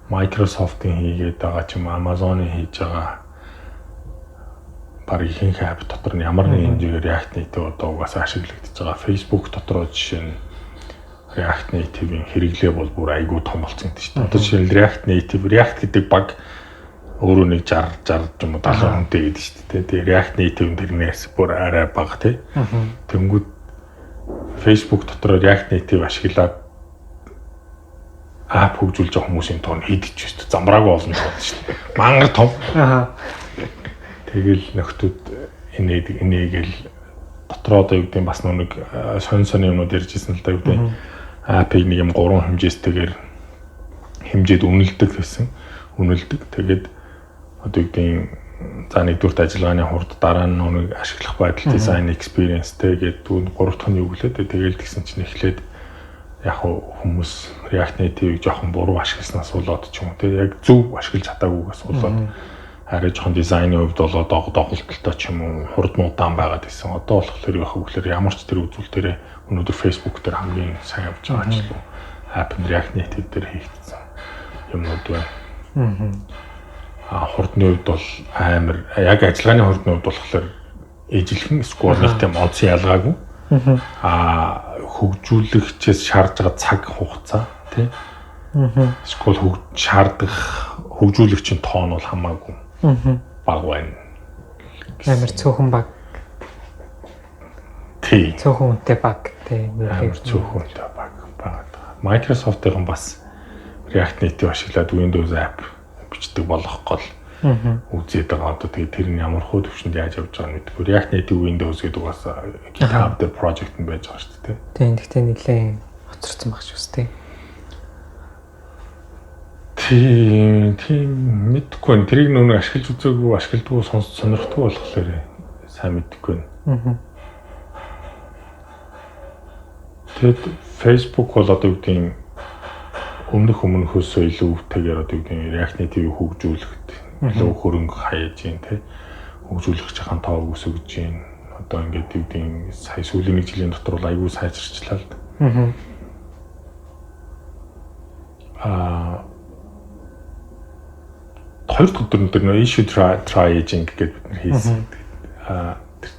Microsoft-ийн хийгээд байгаа ч юм Amazon-ийн хийж байгаа бараг ихэнх app дотор нь ямар нэгэн хэмжээгээр React Native одоо угаасаа ашиглагдаж байгаа. Facebook дотроо жишээ нь React Native-ийн хэрэглээ бол бүр айгүй том болсон гэдэг чинь. Одоо жишээ нь React гэдэг баг өөрөө нэг 60 юм уу 70 хүнтэй гэдэг шүү дээ. Тэгээ React Native тэрнээс бүр арай бага тий. Тэнгүүд Facebook дотор React Native ашиглаад app хөгжүүлж байгаа хүмүүсийн тоон хийдэж шүү дээ. Замбраагүй болно шүү дээ. Мангар том. Тэгэл нөхдүүд энийгэл дотроо одоо юу гэдэг бас нэг сонь юмнууд ярьжсэн л да юу гэдэг app-ыг нэг юм 3 хэмжээстэйгээр хэмжээд үнэлдэг гэсэн. Тэгээд одоо юу гэдэг за нэгдүгürt ажиллагааны хурд дараа нь нэг ашиглах байдал design experience тэгээд 3 дахь нь юу гэлээ тэгэл тэгсэн чинь эхлээд яг хүмүүс React Native-ийг жоохон буруу ашигласнаас болоод ч юм уу тэг яг зөв ашиглаж чадаагүйгээс болоод арай жоохон дизайны хувьд болоод доголдолтой ч юм уу хурд удаан байгаад байсан. Одоо болохоор яг хөглөр ямар ч тэр үзүүлэлтээр өнөөдөр Facebook дээр хамгийн сайн явж байгаа ч юм app React Native дээр хийгдсэн юмнууд байна. Хурдны хувьд бол амар яг ажиллагааны хурдны хувьд болохоор ижлэхэн скор нэг тийм онцгой ялгаагүй. Хөгжүүлэгчээс шаардж байгаа цаг хугацаа тий. Скол шаардах хөгжүүлэгчийн тоон бол хамаагүй. Баг байна. Амар цөөхөн баг. Тий. Цөөхөн үнэтэй баг тий. Амар цөөхөн үнэтэй баг байгаа. Microsoft-ийн бас React Native ашиглаад Windows app бичдэг болох гол үзээд байгаа. Одоо тэгээд тэр нь ямар хөө төвшөнд яаж явж байгааг мэдгүй. React Native Windows гэдэг бас GitHub дээр project нь байж байгаа шүү дээ. Тийм гэхдээ нэлээд хоцорсон баг шүү дээ. Тийм мэдгүй. Тэрийг нүүн ашиглаж үзээгүй, ашигладгүй сонирхдаг болохоор сайн мэдгүй. Тэгэд Facebook бол одоо юу гэдэг өмнөхөөсөө илүүтэйгээр одоо юу гэдэг React Native-ийг хөгжүүлэхэд илүү хөрөнгө хаяж юм тий. Хөгжүүлэх чахан тоо өсөж гин. Одоо ингээд юу гэдэг сая сүүлийн 1 жилийн дотор бол аягүй сайжирчлаа л. Хоёр дахь өдөр нэр issue try aging гэдэг бид нар хийсэн.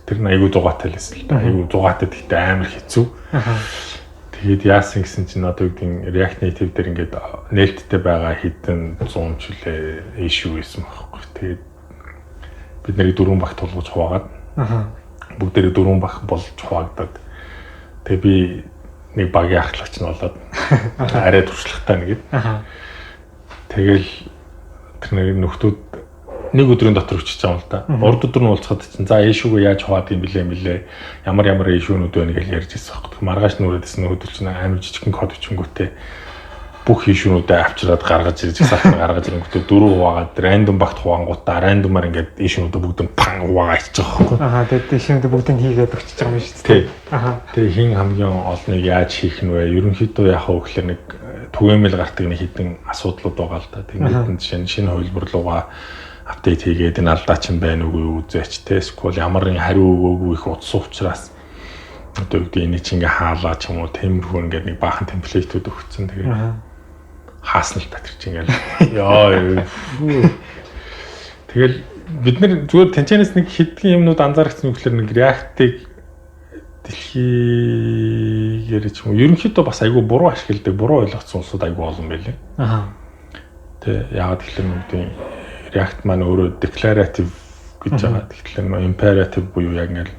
Тэр нь аягүй зугаатай л байсан л да. Аягүй зугаатай гэхдээ амар хэцүү. Тэгээд яасан гэсэн чинь одоо юу гэдэг React Native дээр ингээд нээлттэй байгаа хэдэн 100 жилээ issue байсан байхгүй. Тэгээд бид нарыг 4 багт тулгууж хуваагаад бүгдээрээ 4 баг болж хуваагдаад тэгээд би нэг багийн ахлагч нь болоод арай туршлагатай нэгэд. Тэгэл тэр нөхдүүд нэг өдрийн дотор өчөж байгаа юм л да. Урд өдөр нь уулзахад чинь за issue-г яаж хуваад юм бэлээ. Ямар issue-нүүд байна гэж ярьж байсан байхгүй. Маргааш нүрээдсэн нөхөдөл чинь амар жижигхэн код бичингүүтээ бүх issue-нүүдээ авчираад гаргаж ирж гэсэн гаргаж ирэнгүүтээ 4 хуваагаад random багт хуваангуудаа randomаар ингээд issue-нүүдээ бүгд пан хуваагаа ичиж байгаа байхгүй. Тэгээд issue-нүүдээ бүгдийг хийгээд өгч байгаа юм шүү дээ. Тэгээ хин хамгийн олныг яаж хийх нь вэ? Ерөнхийдөө яг хөө гэхэлэр нэг түгээмэл гардаг нэг хитэн асуудлууд байгаа л да. Тэгээд шинэ хувилбар руугаа апдейт хийгээд энэ алдаа чинь байна уугүй үзээч те эсвэл ямар нэгэн хариу өгөөгүй их утсан учраас одоо юу гэдэг энийг чи ингээ хаалаа ч юм уу тиймэрхүү ингээд нэг баахан темплейтүүд өгсөн. Тэгээд хаасна л татчих ингээл ёо. Тэгэл бид нар зүгээр тэнцэнээс нэг хэдхэн юмнууд анзаарчихсан үгээр нэг React-ыг дэлхийгээр ч юм уу ерөнхийдөө бас айгүй буруу ашигладаг, буруу ойлгоцсон улсууд айгүй олон байлээ. Тэ яагаад гэвэл нүгдийн React маань өөрөө declarative гэж байгаа. Тэгэхээр нөө imperative буюу яг ингээл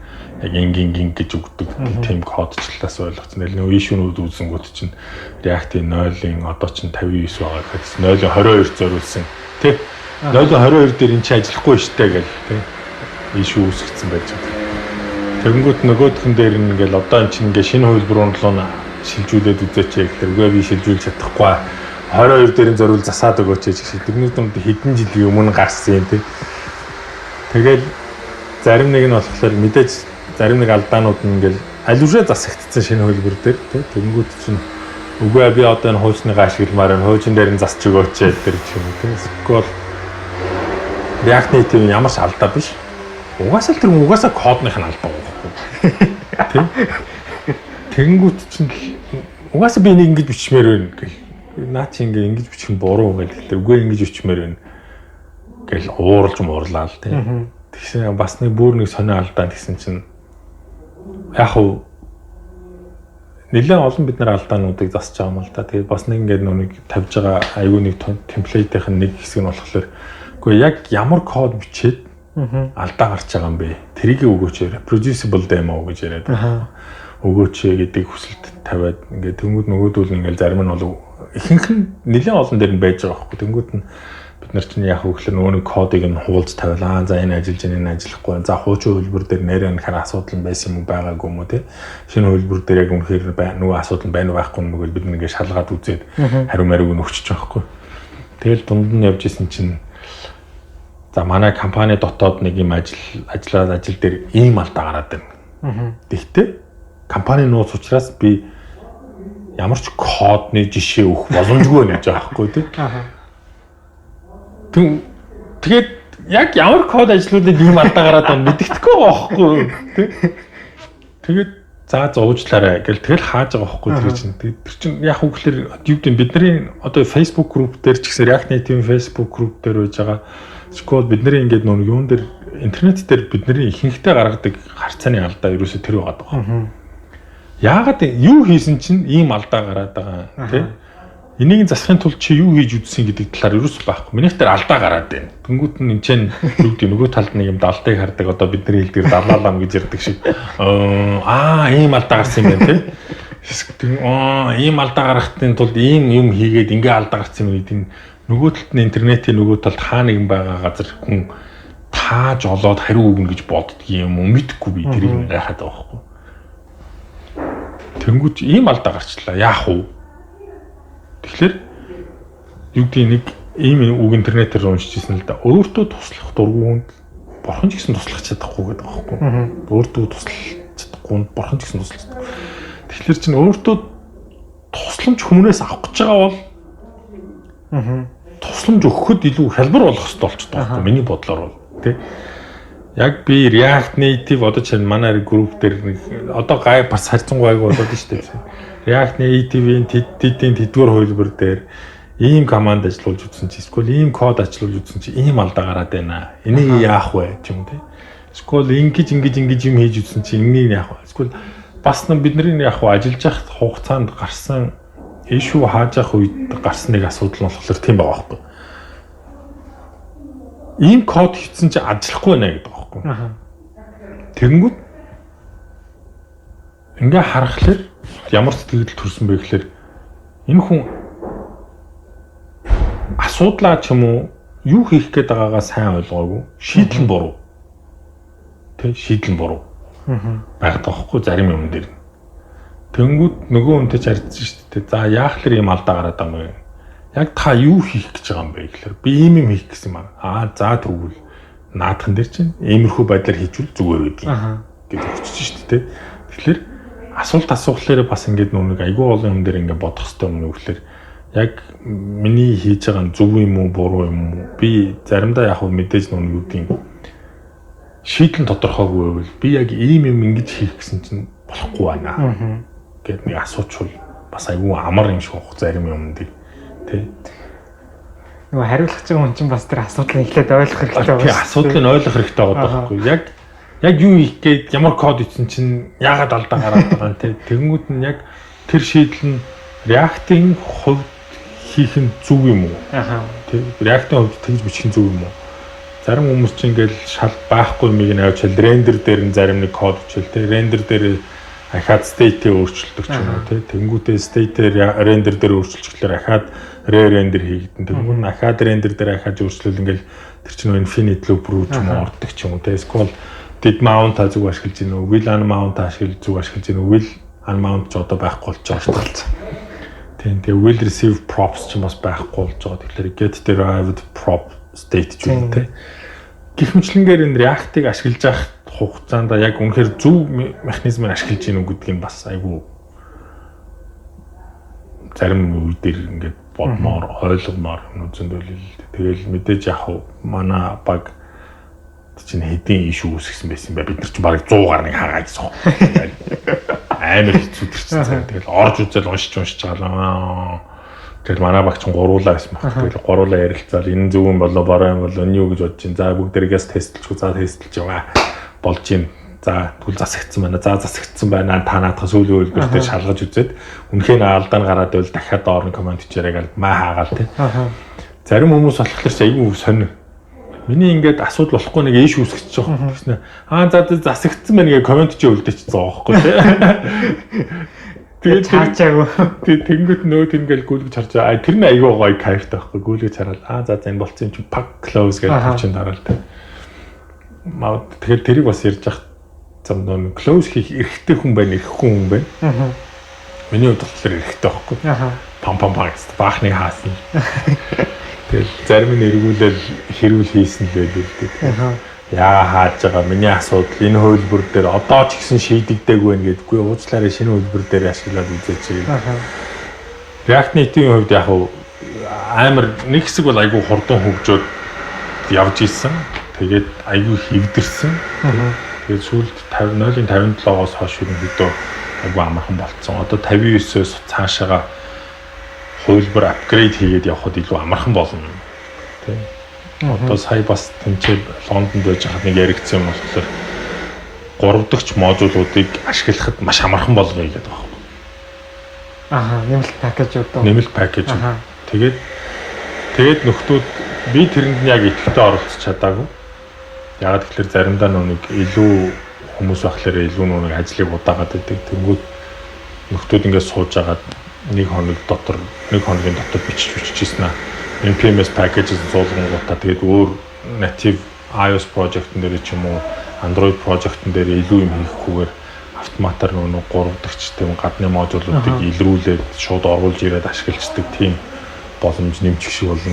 яг ингийн гэж өгдөг тийм кодчлалаас ойлгоцсон. Нөө ишүүнүүд үүсэнгүүт чинь React-ийн 0-ын одоо чинь 59 байгаа гэхэд 0-22 зориулсан. Тэ 0-22 дээр эн чинь ажиллахгүй штэ гэл тэ ишүү үүсгэсэн байж байгаа. Тэгэнгүүт нөгөөдхөн дээр ингээл одоо эн чинь ингээ шинэ хувилбар руу шилжүүлээд үзээч гэхээр үгүй би шилжүүлж чадахгүй 22 дээрийн зориул засаад өгөөч гэж тэгнүүд нь хэдэн жилийн өмнө гарсан юм тий. Тэгэл зарим нэг нь болохоор мэдээж зарим нэг алдаанууд нь ингээл аль үшээ засагдсан шинэ хувилбар дээр тий. Тэгэнгүүт чинь үгүй би одоо энэ хуучныгаа ашигламаар энэ хуучин дээр нь засч өгөөч гэдэг юм тий. Эсвэл React Native ямар ч алдаа биш. Угаасаа тэр кодных нь алдаа байхгүй. Тий. Тэгэнгүүт чинь угаасаа би нэг ингэж бичмээр байна гэх. Наа чи ингэж бичих нь буруу гэдэг. Үгүй ингэж бичмээр байна. Гэл ууралж муурлаа л тий. Тэгсэн бас нэг бүр нэг сонио алдаа гэсэн чинь яг хуу нэлээд олон бид нар алдаануудыг засч байгаа юм л да. Тэгээд бас нэг ингэ нэг тавьж байгаа аюу нэг темплейтийн нэг хэсэг нь болохоор үгүй яг ямар код бичээд алдаа гарч байгаа юм бэ? Тэрийг өгөөч reproducible demo гэж яриад байгаа. Өгөөч гэдэг хүсэлт тавиад ингээд тэнгууд нөгөөдөл ингээд зарим нь бол ихэнх нь нэлээд олон дээр нь байж байгаа байхгүй. Тэнгууд нь бид нар чинь яг хөглөр нөгөө кодыг нь хуулж тавилаа. За энэ ажиллаж энэ ажиллахгүй. За хуучин хөлбөр дээр нэрээ нөхөр асуудал нь байсан юм байгаагүй юм уу те. Шинэ хөлбөр дээр яг үнэхээр нөгөө асуудал нь байна байхгүй юм бол бид нэгээ шалгаад үзээд хариу мариуг нь өгчих жоохгүй. Тэгэл дунд нь явж исэн чинь за манай компани дотоод нэг юм ажил дээр ийм алдаа гараад байна. Тэгтээ компани нууц учраас би ямар ч кодны жишээ өгөх боломжгүй нэж байгаа байхгүй тийм. Тэгээд яг ямар код ажлуудад ийм алдаа гараад байна мэддэхгүй байхгүй тийм. Тэгээд за зовжлаарай гэл тэгэл хааж байгаа байхгүй тэр чинь. Тэр чинь яг үгээр юу гэдэг бидний одоо Facebook group дээр ч гэсэн React Native Facebook group дээр байж байгаа. Эсвэл бидний ингээд нөө юун дээр интернет дээр бидний ихэнхдээ гаргадаг харьцааны алдаа ерөөсөө тэр байгаа даа. Яагаад юу хийсэн чинь ийм алдаа гараад байгаа тий? Энийг засахын тулд чи юу хийж үзсэн гэдэг талаар ерөөсөө байхгүй. Миний дээр алдаа гараад байна. Тэнгүүт нь энэ чинь юу гэдэг нөгөө талд нэг юм далдыг хардаг одоо бидний хэлдгээр далаалам гэж ярьдаг шиг ийм алдаа гарсан юм байна тий? Ийм алдаа гаргахын тулд ийм юм хийгээд ингээ алдаа гарсан юм гэдэг нь нөгөө талд нь интернетийн нөгөө талд хаа нэгэн байгаа газар хүн тааж олоод хариу өгнө гэж боддөг юм уу мэдхгүй би тэрийг гайхаад байгаа байхгүй. Тэнгүүч ийм алдаа гарчлаа яах вэ? Тэгэхээр юу гэдэг нэг ийм үг интернетээр уншижсэн л да. Өөртөө туслах дургуунд бурхан ч гэсэн туслах чадахгүй гэдэг байгаа байхгүй. Өөртөө туслах чадахгүй бурхан ч гэсэн туслах. Тэгэхээр чинь өөртөө тусламж хүмүүнээс авах гэж байгаа бол тусламж өгөхөд илүү хялбар болох хэрэгтэй болчихдог байхгүй миний бодлоор бол тий. Яг би React Native одоо чинь манай group дээр нэг одоо гай бас харьцангуй айгу болоод шүү дээ. React Native-ийн тэдгээр хувилбар дээр ийм команд ажиллуулж үзсэн чи эсвэл ийм код ажиллуулж үзсэн чи ийм алдаа гараад байна. Энийг яах вэ ч юм тий. Эсвэл ингэж юм хийж үзсэн чи энийг яах вэ? Эсвэл бас бидний яах вэ? Ажиллаж явах хугацаанд гарсан issue хааж явах үед гарсан нэг асуудал нь болохоор тийм байгаа байхгүй. Ийм код хийсэн чи ажиллахгүй нэ гэдэг байхгүй. Тэгэнгүүт ингээ харахаар ямар сэтгэл төрсөн бэ гэхээр энэ хүн асуудлаа ч юм уу юу хийх гээд байгаагаа сайн ойлгоогүй. Шийдэл нь буруу. Тэг шийдэл нь буруу. Байгаад байгаа байхгүй зарим юм дээр. Тэнгүүд нөгөө хүнтэй ч харьцсан шүү дээ. За яах л юм алдаа гараад байгаа юм бэ? Яг та юу хийх гэж байгаа юм бэ гэхээр би ийм юм хийх гэсэн юм аа. За тэгвэл наадхан дээр чинь иймэрхүү байдлаар хийжүүл зүгээр байдаг гэж өгчөж шүү дээ. Тэгэхээр асуулт асуухлаараа бас ингээд нэг айгүй олон юм дээр ингээд бодох хэрэгтэй юм уу гэхээр яг миний хийж байгаа нь зөв юм уу буруу юм уу? Би заримдаа яг мэдээж юу гэдэг шийдэл тодорхойгүй байвал би яг ийм юм ингэж хийх гэсэн чинь болохгүй байна. Гэт нэг асуучвал бас айгүй амар юм шиг ухах зарим юмдыг тий. Нөгөө хариулах гэж байгаа хүн чинь бас тэр асуудлыг эхлээд ойлгох хэрэгтэй байна. Тий, асуудлыг ойлгох хэрэгтэй байгаа байхгүй. Яг юу хийх гээд ямар код ийсэн чинь яагаад алдаа гараад байгаа нь тий. Тэгэнгүүт нь яг тэр шийдэл нь React-ийн хувьд хийх нь зөв юм уу? Тий. React-ийн хувьд тэгж бичих нь зөв юм уу? Зарим хүмүүс чинь ингээл шал байхгүй юмыг нь авчил рендер дээр нь зарим нэг код бичил тий. Рендер дээр ахаад state-ийг өөрчилдөг ч юм уу тий. Тэнгүүтээ state-ээр рендер дээр өөрчилчихлээр ахаад re-render хийгдэн. Тэнгүүт нь ахаад render дээр ахаад өөрчлөл ингээл тэр чинь infinite loop руу ч юм уу ордог ч юм уу тий. Эсвэл did mount зүг ашиглаж гин үү? Will unmount зүг ашиглаж гин үү? Will unmount ч одоо байхгүй болж байгаа шүү дээ. Тийм тэгээ will receive props ч бас байхгүй болж байгаа. Тэгэхээр get derived prop state ч юм тий. Гэх мэтлэнгээр энэ React-ыг ашиглаж явах хугацаанд яг үнэхээр зөв механизмыг ашиглаж гин үү гэдгийг бас айгүй зарим үе дээр ингээд бодмоор ойлгомоор нүцэнд үлээ. Тэгэл мэдээж яг манай баг чинь хэдийн иш үүсгэсэн байсан бай. Бид нар чинь бараг 100 гарныг хаагаа гэсэн. Амар хэцүү төрчихсэн. Тэгэл орж үзэл уншиж байгаа. Тэгэл манай баг чинь гуруулаа байсан баг. Тэгэл гуруулаа ярилцаал энэ зөв юм болоо бороо юм болоо энэ юу гэж бодож чинь. За бүгдээрээс тестэлчихв. За тестэлж яваа. Болж юм. За тэгвэл засагдсан байна. За засагдсан байна. Та наадах сүүлийн үйлдвэртээ шалгаж үзээд үнэхээр алдаа гараад байвал дахиад доорн комент хийрээгээл маа хаагаал тий. Зарим хүмүүс болохоор ч айгүй сонир. Миний ингээд асуудал болохгүй нэг иш үүсгэж байгаа юм байна. За засагдсан байна гээ комент чи үлдээчихсэн байгаа байхгүй тий. Тэгээд чаачаагүй. Тэгээд тэнгууд нөөд ингээл гүйлгэж харж байгаа. Тэр нь айгүй гоё кайфтай байхгүй. Гүйлгэж хараад за энэ болцсон юм чи pack close гэж тавьчихсан дараал тий. Маа тэгэхээр тэрийг бас ярьж ах зам нөө close хийх эрхтэй хүн байна, эрхгүй хүн байна. Миний хувьд болохоор эрхтэй байхгүй. Пам гэсэн баахны хаасан. Тэгэл зарим нь эргүүлэл хэрүүл хийсэн л байлгүй дээ. Яа хааж байгаа миний асуудал энэ хөлбөр дээр одоо ч гэсэн шийдэгдээгүй байх гэдэггүй уучлаарай шинэ хөлбөр дээр ашиглаад үзээч. React Native-ийн хувьд яг амар нэг хэсэг бол айгүй хурдан хөгжөөд явж исэн. Тэгээд айгүй хөвдөрсөн. Тэгээд сүүлд 0.57-оос хойш ерөнхийдөө айгүй амархан болцсон. Одоо 59-өөс цаашаага хөлбөр апгрейд хийгээд явхад илүү амархан болно. Тэ. Одоо сая бас тэмцээд Лондонд байж хаад нэг яригдсан юм болохоор 3 дахь модулуудыг ашиглахад маш амархан болгоё гэдэг байна. Нэмэлт пакэжүүд. Нэмэлт пакэж. Тэгээд нөхдүүд би тэрэнд нь яг итгэлтэй оролцож чадаагүй. Ягаад гэвэл заримдаа нэг илүү хүмүүс байхлаар илүү нэг ажлыг удаагаад байдаг. Тэнгүүд нөхдүүд ингээд сууж агаад нэг хоногийн дотор бичижсэн аа. NPM packages зуулгангуудаа тэгээд өөр native iOS project-ын дээр ч юм уу Android project-ын дээр илүү юм хийхгүйгээр автоматар нөгөө 3 дахь тийм гадны модулуудыг илрүүлээд шууд оруулж ирээд ашигладаг тийм боломж нэмчих шиг болно.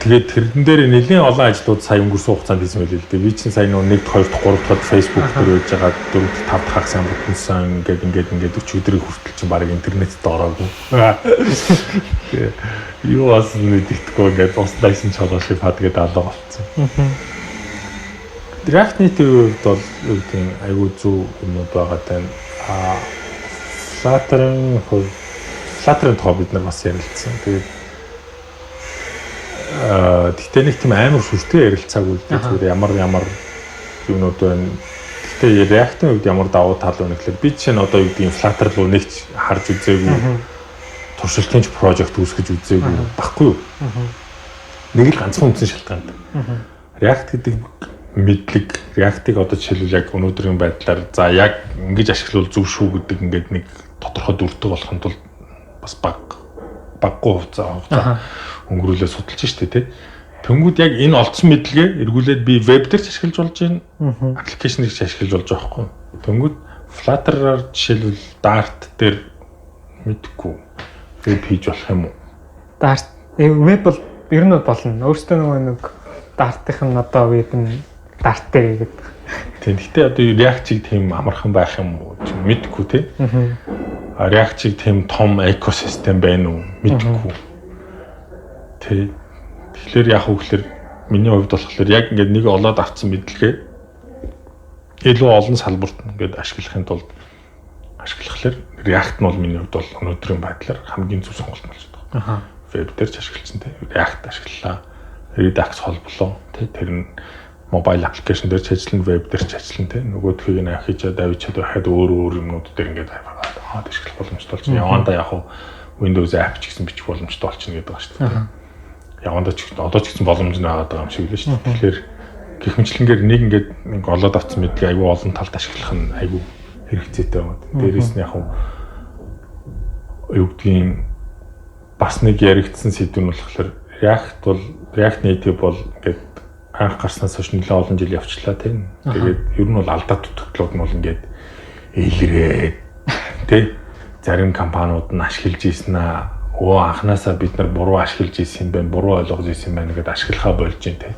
Тэгээд тэрэн дээр нэлийн олон ажлууд сая өнгөрсөн хугацаанд хийсэн байл л дээ. Би чинь сая нэг 2 дахь 3 дахь Facebook дээр байж байгаа 4 дахь 5 дахь хагас бүтэнсэн ингээд 40 өдрийн хүртэл чинь баг интернетд ороогүй. Юу бас мэддэхгүй ингээд ууслайсан чолоош фад гэдэг алга болцсон. React Native бол юу гэдэг айгүй зөв юмуд байгаа тань. Flutter-ын тоо бид нар бас ярилцсан. Тэгээд тэгтээ нэг тийм амар сүртэй ярилцаагүй л дээ. Зүгээр ямар юмнууд байна. Тэгтээ React-ийн үед ямар давуу тал байна гэхэлэр би чинь одоо юу гэдэг Flutter руу нэгч харж үзээгүй. Туршилтын project үүсгэж үзээгүй баггүй юу? Нэг л ганцхан үндсэн шалтгаан. React гэдэг мэдлэг React-ыг одоо жишээлбэл яг өнөөдрийн байдлаар за яг ингэж ашиглавал зөв шүү гэдэг ингээд нэг тодорхой дүрдэг болохын тулд бас баггүй хугацаа өнгөрүүлээ судалж штэ тий. Тэнгүүд яг энэ олдсон мэдлэгээ эргүүлээд би веб дээр ч ашиглаж болж байна. Аппликейшн дээр ч ашиглаж болж байгаа хгүй. Тэнгүүд Flutter-аар жишээлбэл Dart дээр мэдгүй веб хийж болох юм уу? Dart веб бол ер нь болно. Өөртөө нэг Dart-ийн одоо веб нь Dart дээр гэдэг. Тийм. Гэхдээ одоо React-ийг тийм амархан байх юм уу? Мэдгүй тий. React-ийг тийм том экосистем байна уу? Мэдгүй. Тэгэхээр яг үгээр миний хувьд болохоор яг ингээд нэг олоод авсан мэдлэгээ илүү олон салбарт ингээд ашиглахын тулд ашиглахлаар React нь бол миний хувьд бол өнөөдрийн байдлаар хамгийн зөв сонголт болж байгаа. Веб дээр ч ашигласан те React ашиглалаа. Redux холболоо те тэр нь mobile application дээр ч ажиллана, web дээр ч ажиллана те нөгөөдхийг нь ахичаад авчиад байхад өөр юмнууд дээр ингээд ашиглах боломжтой болж байна. Явандаа яг Windows app ч гэсэн бичих боломжтой болчихно гэдэг байгаа шүү дээ. Явандаа ч одоо ч гэсэн боломж нь байгаа юм шиг л шүү дээ. Тэгэхээр гэх мэтлэнгээр нэг ингээд олоод авсан мэдлэг айгүй олон талд ашиглах нь айгүй хэрэгцээтэй байна. Дээрээс нь яг юу гэдгийг бас нэг яригдсан сэдв нь болохоор React Native бол ингээд анх гарснаас хойш нэлээд олон жил явчлаа тийм. Тэгээд ер нь бол алдаа дутагдлууд нь бол ингээд ээлрээд тийм зарим компаниуд нь ашиглаж ийсэн анханасаа бид нар буруу ашиглаж ийсэн юм байна, буруу ойлгож ийсэн юм байна гэдээ ашиглахаа болж байна тийм.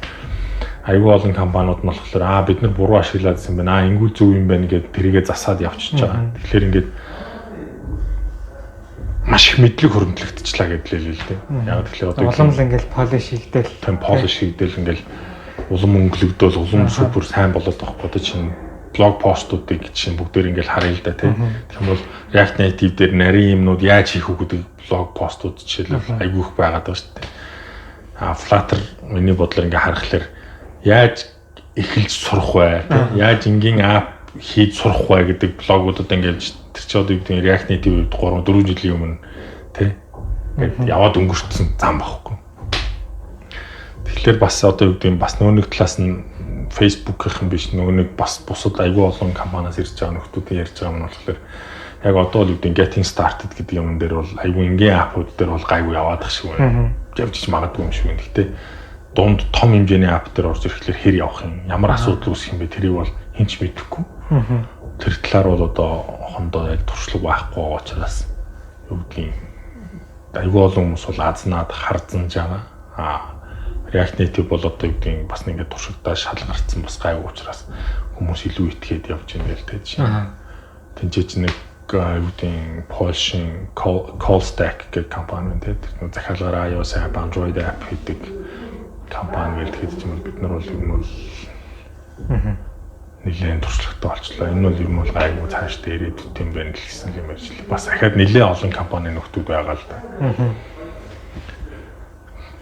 Айгүй олон компаниуд нь болохоор бид нар буруу ашиглаад байсан байна. Ингүү зөв юм байна гэдээ тэрийгэ засаад явчихж байгаа. Тэгэхээр ингээд маш их мэдлэг хөрөнгөлөгдчихлаа гэдэлээ л дээ. Яг тэгэхээр одоо улам л ингээл polish хийгдэл. Тийм polish хийгдэл ингээл улам өнгөлөгдөөл улам супер сайн болоод байгаа бодож чинь блог постуудыг чинь бүгдээр ингээл харъя л да тийм. Тэгэх юм бол React Native дээр нарийн юмнууд яаж хийх үү гэдэг блог постууд жишээлбэл айгүй их байгаад байгаа шүү дээ. Flutter миний бодлоор ингээ харахаар яаж эхэлж сурах вэ тийм. Яаж энгийн app хийж сурах вэ гэдэг блогуудад ингээд тэр чи одоо юу гэдэг React Native 3-4 жилийн өмнө тий ингээд яваад өнгөрцөн зам багхгүй. Тэгэхээр бас одоо юу гэдэг бас нөгөө нэг талаас нь Facebook-ийн биш нөгөө нэг бас бусад айгүй олон компаниас ирж байгаа нөхдүүдийн ярьж байгаа юм болохоор яг одоо л юу гэдэг getting started гэдэг юм дээр бол айгүй энгийн аппууд дээр бол гайгүй яваад ах шиг байна. Явж магадгүй юм шиг байна. Гэхдээ дунд том хэмжээний апп дээр орж ирэхлээр хэр явах юм, ямар асуудал үүсэх юм бэ тэрийг бол хэн ч мэдэхгүй. Тэр талаар бол одоо хондоо яг туршлага байхгүй байгаа учраас юу гэдгийг айгүй олон хүмүүс бол азнаад харзанж байгаа. React Native бол одоо юу гэдгийг бас ингээд туршигдаа шалгарцсан бас гайгүй учраас хүмүүс илүү итгээд явж байна л дээ чинь. Тэнцээч нэг юу гэдгийг Polshin Callstack гэх компани байна тийм. Тэр захиалгаараа iOS app, Android app гэдэг компани гэдэг чинь бид нар бол юм бол нэлээд туршлагатай болчлоо. Энэ бол юм бол гайгүй цааш дээр ирээд юм байна л гэсэн юм ярьж л. Бас дахиад нэлээд олон компани нөхдүүд байгаа л да.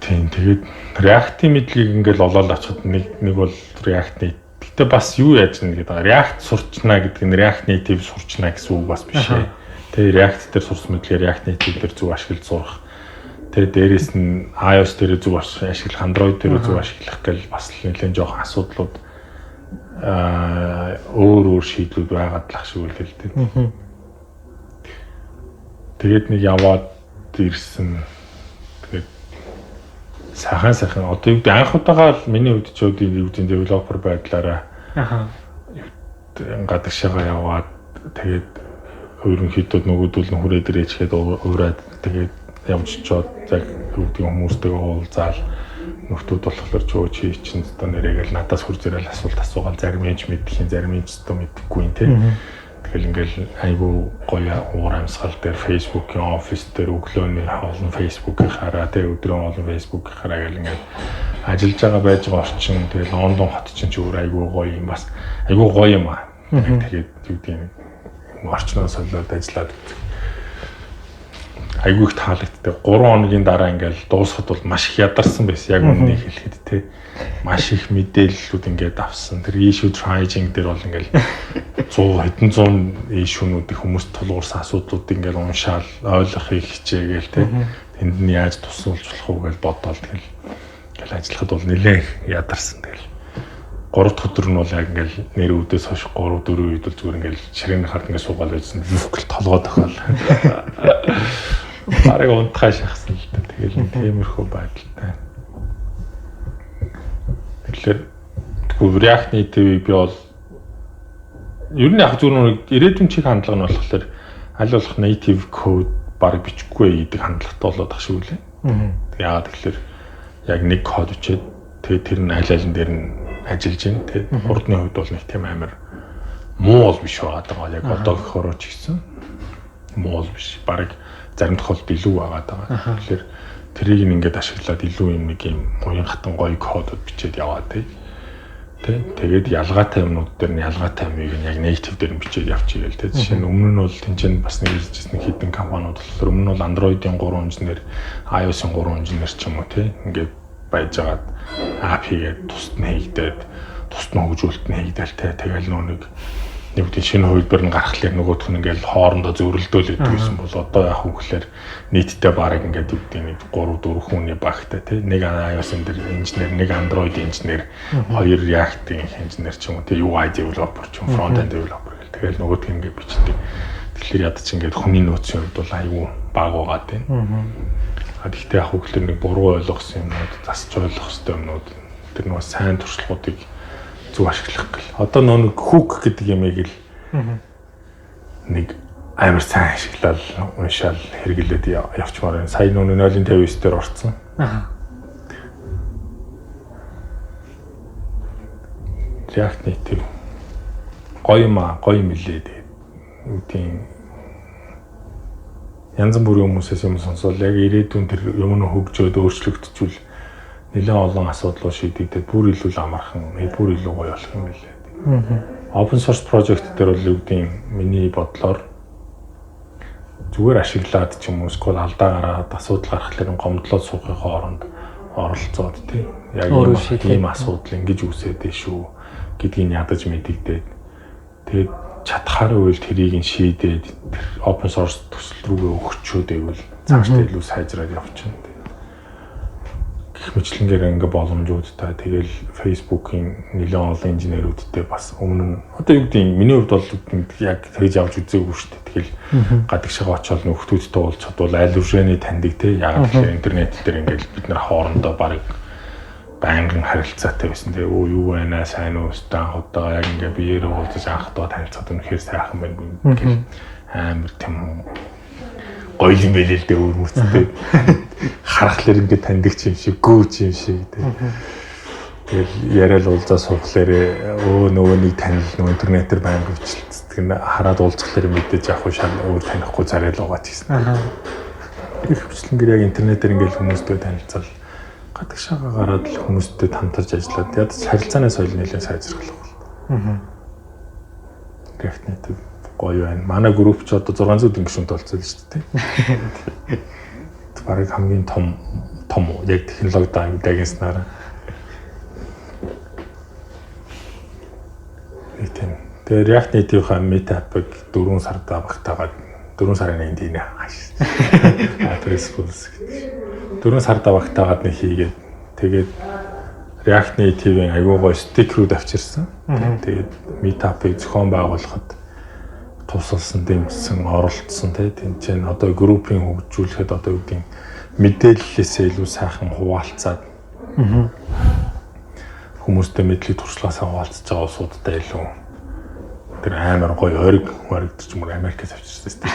Тийм тэгээд React-ийн мэдлийг ингээл олоод авчихад нэг бол React Native. Гэтэ бас юу яаж нэг гэдэг React сурчнаа гэдэг нь React Native сурчнаа гэсэн үг бас биш ээ. Тэгээ React дээр сурсан мэдлэгээр React Native дээр зөв ашиглаж сурах. Тэгээ дээрээс нь iOS дээр зөв ашиглах, Android дээр зөв ашиглах гэл бас нэлээд жоохон асуудлууд өөр шийдлүүд байгаад л ах шиг үл хэлдэг. Тэгээд нэг яваад ирсэн. Тэгээд сайхан одоо юу гэдэг анх удаага л миний хувьд ч юу гэдэг девелопер байдлаараа гадагшаага яваад тэгээд ерөнхийдөө нөгөөдөл нь хүрээд ирээчгээд ураад тэгээд явж чод яг юу гэдэг хүмүүстэйгээ уулзаал нөхдүүд болохоор чи чинь одоо нэрээгээл надаас хурж ирэл асуулт зарим ээж мэдхийн зарим ээж одоо мэдэхгүй юм те. Тэгэл ингээл айгүй гоё уур амьсгал дээр Facebook-ийн офис дээр өглөөний хоолн Facebook-ийг хараа те өдрөө хоолн Facebook-ийг хараа гэл ингээд ажиллаж байгаа байж байгаа орчин тэгэл Лондон хот чинь ч өөр айгүй гоё юм бас айгүй гоё юм аа. Тэгээд юу гэдэг юм орчноо солиод ажиллаад айгүй их таалагддаг. 3 хоногийн дараа ингээл дуусахад бол маш их ядарсан байсан. Яг үннийг хэлэхэд те маш их мэдээллүүд ингээд авсан. Тэр issue triaging дээр бол ингээл 100 issue-нуудыг хүмүүс тулгуурсан асуудлуудыг ингээл уншаал ойлгохыг хичээгээл те тэнд нь яаж тусуулж болох вэ гэж бодоод тэгэл ажиллахад бол нэлээд ядарсан. Тэгэл 3 дахь өдөр нь бол яг ингээл нэр үүдээс хойш 3-4 үед бол зүгээр ингээл ширээний хард ингээд суугаад байжсан. Вкл толгой тохиол. Бараг унтхай шахсан л да. Тэгэл тиймэрхүү байдалтай. Тэгэхээр React Native би бол ер нь яг зүгээр ирээдүйн чиг хандлага нь болохоор аль болох native code баг бичихгүй гэдэг хандлагатай болоод ах шиг үлээ. Яагаад тэгэхээр яг нэг код бичээд тэгээд тэр нь аль алин дээр нь ажиллаж байна. Тэгээд хурдны хувьд бол нэг тийм амар муу бол биш байгаа. Яг одоогийнхороо ч гэсэн муу бол биш. Бараг зарим тохиолдолд илүү байгаа. Тэгэхээр тэрийг ингээд ашиглаад илүү нэг юм уян хатан гоё кодод бичээд яваад тий. тий. Тэгээд ялгаатай юмнууд дээр нь ялгаатай юмыг яг native дээр нь бичээд явчих гээл тий. Жишээ нь өмнө нь бол тэнцэн бас нэг хэлжсэн хідэн компаниуд болохоор өмнө нь бол Android-ийн 3 инженер, iOS-ийн 3 инженер ч юм уу тий. Ингээд баяжгаад app хийгээд тусад нь хийгдээд тусад нь хөгжүүлэлт нь хийгдээл тий. Тэгэл нэг нэгдийн шинэ хувилбар нь гарахлаар нөгөөх нь ингээл хоорондоо зөрөлдөөл өгдөгсэн бол одоо яг хөвглөөр нийтдээ бараг ингээд үгдийн 3 4 хүний багтай тий нэг iOS-ын дээр инженер нэг Android инженер хоёр React-ийн инженер ч юм уу тий UI developer ч юм front-end developer гэл тэгэл нөгөөх нь ингээд бичдэг. Тэгэхээр ядаж ингээд хүний нөөцийн хувьд бол аюу баг байгаад байна. Гэхдээ яг хөвглөөр нэг буруу ойлгосон юмнууд засч ойлгох хэрэгтэй юмнууд тэр нэг сайн туршлагуудыг зүг ашиглах гэл. Одоо нэг hook гэдэг юмыг л нэг амар сайн ашиглал уншаал хэрэглээд явчмаар байна. Сая нүг 0.59 дээр орсон. React Native гоё мэлээ тэгээд үүдийн янз бүрийн хүмүүсээс юм сонсвол яг ирээдүйн тэр юм нь хөгжөөд өөрчлөгдөжүүл нэлээд олон асуудлууд шийдэгдээд бүр илүү амархан, бүр илүү гоё болох юм билээ. Open source project дээр бол үүдийн миний бодлоор зүгээр ашиглаад ч юм уу эсвэл алдаа гараад асуудал гарахлаар гомдлоод суухын хооронд оролцоод тий яг ийм асуудал ингэж үүсээд шүү гэдгийг ядаж мэдэгдээд тэгээд чадхаар үйл тэрийг нь шийдээд open source төсөл рүүгээ өгчөөд байвал цаашдаа илүү сайжраад явчихна. Гэх мэтлэнгээр ингээ боломжуудтай тэгэл Facebook-ийн нэлээд олон инженерүүдтэй бас өмнө нь одоо юу гэдэг миний хувьд бол яг тэгж авч үзээгүй шүү дээ. Тэгэл гадагшаа очоод нөхдүүдтэй уулзаад бол аль үшээний таньдаг те яг тэгэхээр интернет дээр ингээл бид нар хоорондоо баг байнгын харилцаатай байсан. Тэгээ юу байна сайн уу стан хотоо яг ингээ биеэр уулзаж анхдаа танилцаад үнэхээр сайхан байна гэх амар тийм гоё юм байлээ л дээ өөрмөцтэй харахлаар ингээд таньдаг юм шиг гүүч юм шиг тэгэл яриад уулзаа суухлаар нөгөө нэг танил нөгөө интернетээр байнг өвчлөлтдөг нь хараад уулзахлаар мэдээж яг шал өөр танихгүй царай л угаад хийсэн. Тэр хвчлэнгээр яг интернетээр ингээд хүмүүстэй танилцал гадагшаага гараад л хүмүүстэй хамтарч ажиллаад ядаж харилцааны соёл нэлээд сайжруулах бол. React Native гоё байна. Манай групп ч одоо 600 гишүүнтэй болцсон л шүү дээ. Бараг хамгийн том яг технологи дагнаснаар. Тэгээ React Native-ийн meetup-ыг 4 сард багтаагаад 4 сарын 1-ндийнэ. Адресс 4 сард багтаагаад нэг хийгээд тэгээд React Native-ийн аюу гой стикерүүд авчирсан. Тэгээд meetup-ыг зохион байгуулахад тусалсан, дэмжсэн, оролцсон тийм ч одоо группийн хөгжүүлэхэд одоо үүдийн мэдээллээсээ илүү сайхан хуваалцаад хүмүүстэй мэдлэг туршлагаасаа хуваалцаж байгаа улсуудтай илүү тэр амар гоё ориг ч юм уу Америкээс авчирсан тийм.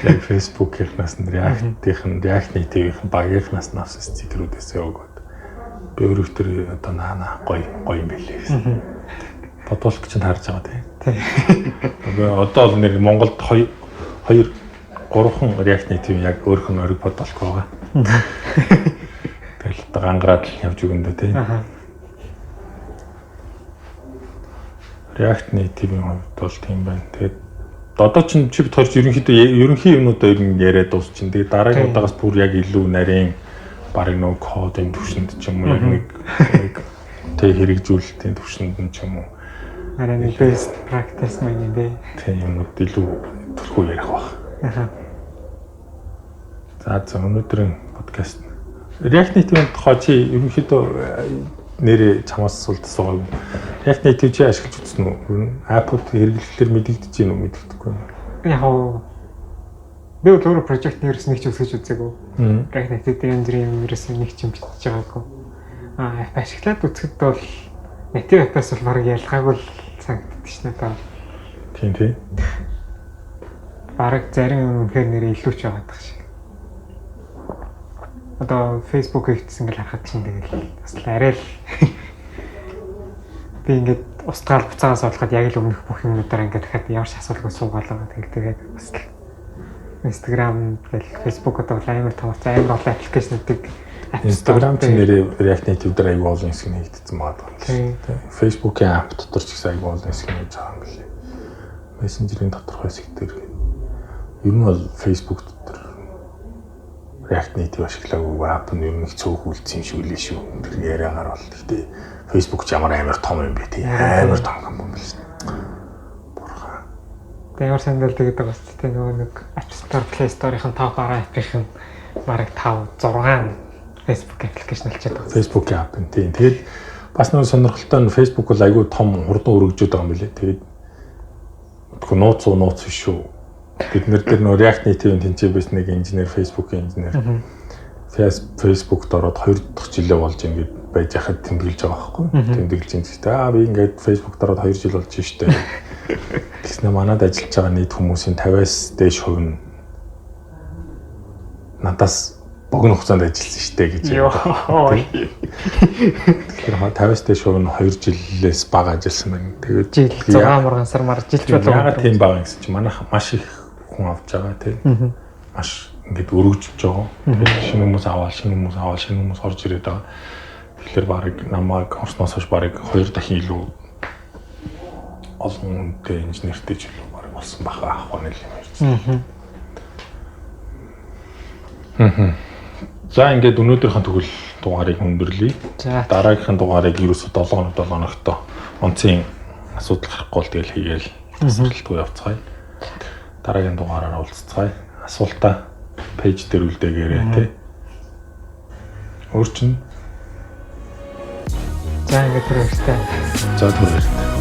Яг Facebook-ийнхнаас нь React Native-ийн багийнхнаас нь авсан стикерүүдээс өгөөд би өөрөө тэр одоо гоё юм байлээ гэсэн. Бодвол ч харж байгаа тийм. Одоо бол нэр Монголд 2 3хан React Native яг өөрөх нь ориг бодолк байгаа. Тэгэл одоо гангараад л явж өгөндөө тийм. React Native-ийн хувьд бол тийм байна. Тэгээд одоо ч чи бид хоёрч ерөнхий юмнуудаа яриад дуусчин. Тэгээд дараагийн удаагаас бүр яг илүү нарийн барыг нөө кодын төвшөнд ч юм уу яг нэг тэг хэрэгжүүлэлтийн төвшөнд ч юм уу арай нэг best practice мэн юм бэ. Тийм юмуд илүү төрхөө ярих баг. За өнөөдрийн подкаст React Native-ийн тухай чи ерөнхийдөө нэрээ чамаас асуулт асуугаа. React Native чи ашиглаж үзсэн үү? App-ууд хэрэглэхээр мэдэгдэж гин үү мэдэгдэхгүй юу? Яг би өөрөө project нэрс нэг ч өсгөж үзээгүй. React Native-ийн янзрын нэрс нэг ч юм бичиж байгаагүй. App ашиглаад үзэхэд бол native app-аас бол баг ялгаагүй санагддаг шнэ та. Тийм. Бараг зарим үнэхээр нэрээ илүү ч байгаад байгаа шиг. Одоо Facebook-ийг хийсэн гэл харахад чинь тэгэл бас арай л би ингээд устгаал буцаагаас олоход яг л өмнөх бүх юмудаар ингээд дахиад ямар ч асуудалгүй суугаалаа тэгээд бас Instagram гэл Facebook одоо амар том амар олон аппликейшнуудыг Instagram ч нэрээ React Native дээр аягүй олон хэсэг нэгдсэн байгаа юм шиг. Facebook-ийн app дотор ч гэсэн аягүй олон хэсэг нэгж байгаа юм билээ. Messenger-ийн доторх хэсэг дээр ер нь бол Facebook дотор React Native ашиглаагүй app нь ер нь их цөөх үлдсэн юм шиг үлээ шүү. Тэр яриагаар бол. Гэтэ Facebook ч ямар амар том юм бэ тий. Амар том юм биш. Ямар сандал тэгээд байгаа ч тийм нэг App Store, Play Store-ийн топ 10 app-ийн бараг 5 6 Facebook application болчиход байгаа. Facebook app нь тийм. Тэгээд бас нэг сонирхолтой нь Facebook бол айгүй том хурдан өргөжөд байгаа юм билээ. Тэгээд нууц биш шүү. Бид нэр дээр нөө React Native-ийн тэнцээ байсан нэг инженер, Facebook-ийн инженер. Facebook-д ороод 2 дахь жилээ болж ингээд байж хахад тэмдэглэж байгаа байхгүй. Тэмдэглэж юм гэхдээ би ингээд Facebook-д ороод 2 жил болж штэ. Тэгснэ манад ажиллаж байгаа нийт хүмүүсийн 50-аас дээш хувь нь надаас богино хугацаанд ажилласан штэ гэж. Тэгэхээр 50-аас дээш хувь нь 2 жилээс бага ажилласан байна. Тэгээд жил 6 мурган сар мар жилч болов. Яагаад тийм бага гэсэн чинь манайх маш их хүн авч байгаа тийм. Маш ингээд өргөжж байгаа. Тэгээд шинэ хүмүүс орж ирээд байгаа. Тэгэхээр барыг намайг орсноос хойш барыг 2 дахин илүү олон үнэтэй инженертэй ч илүү барыг болсон баха ах байна л юм ярьсан. За ингээд өнөөдрийнхэн тэгвэл дугаарыг өндөрлөе. За дараагийнхын дугаарыг ерөөсөө 7 хоногт онцгийн асуудал гарахгүй бол тэгэл хийгээл тасралтгүй явцгаая. Дараагийн дугаараар уулзцгаая. Асуултаа пэйж дээр үлдээгээрэй тий. Өөрчн. За ингээд түрүүстэй. За түрүүстэй.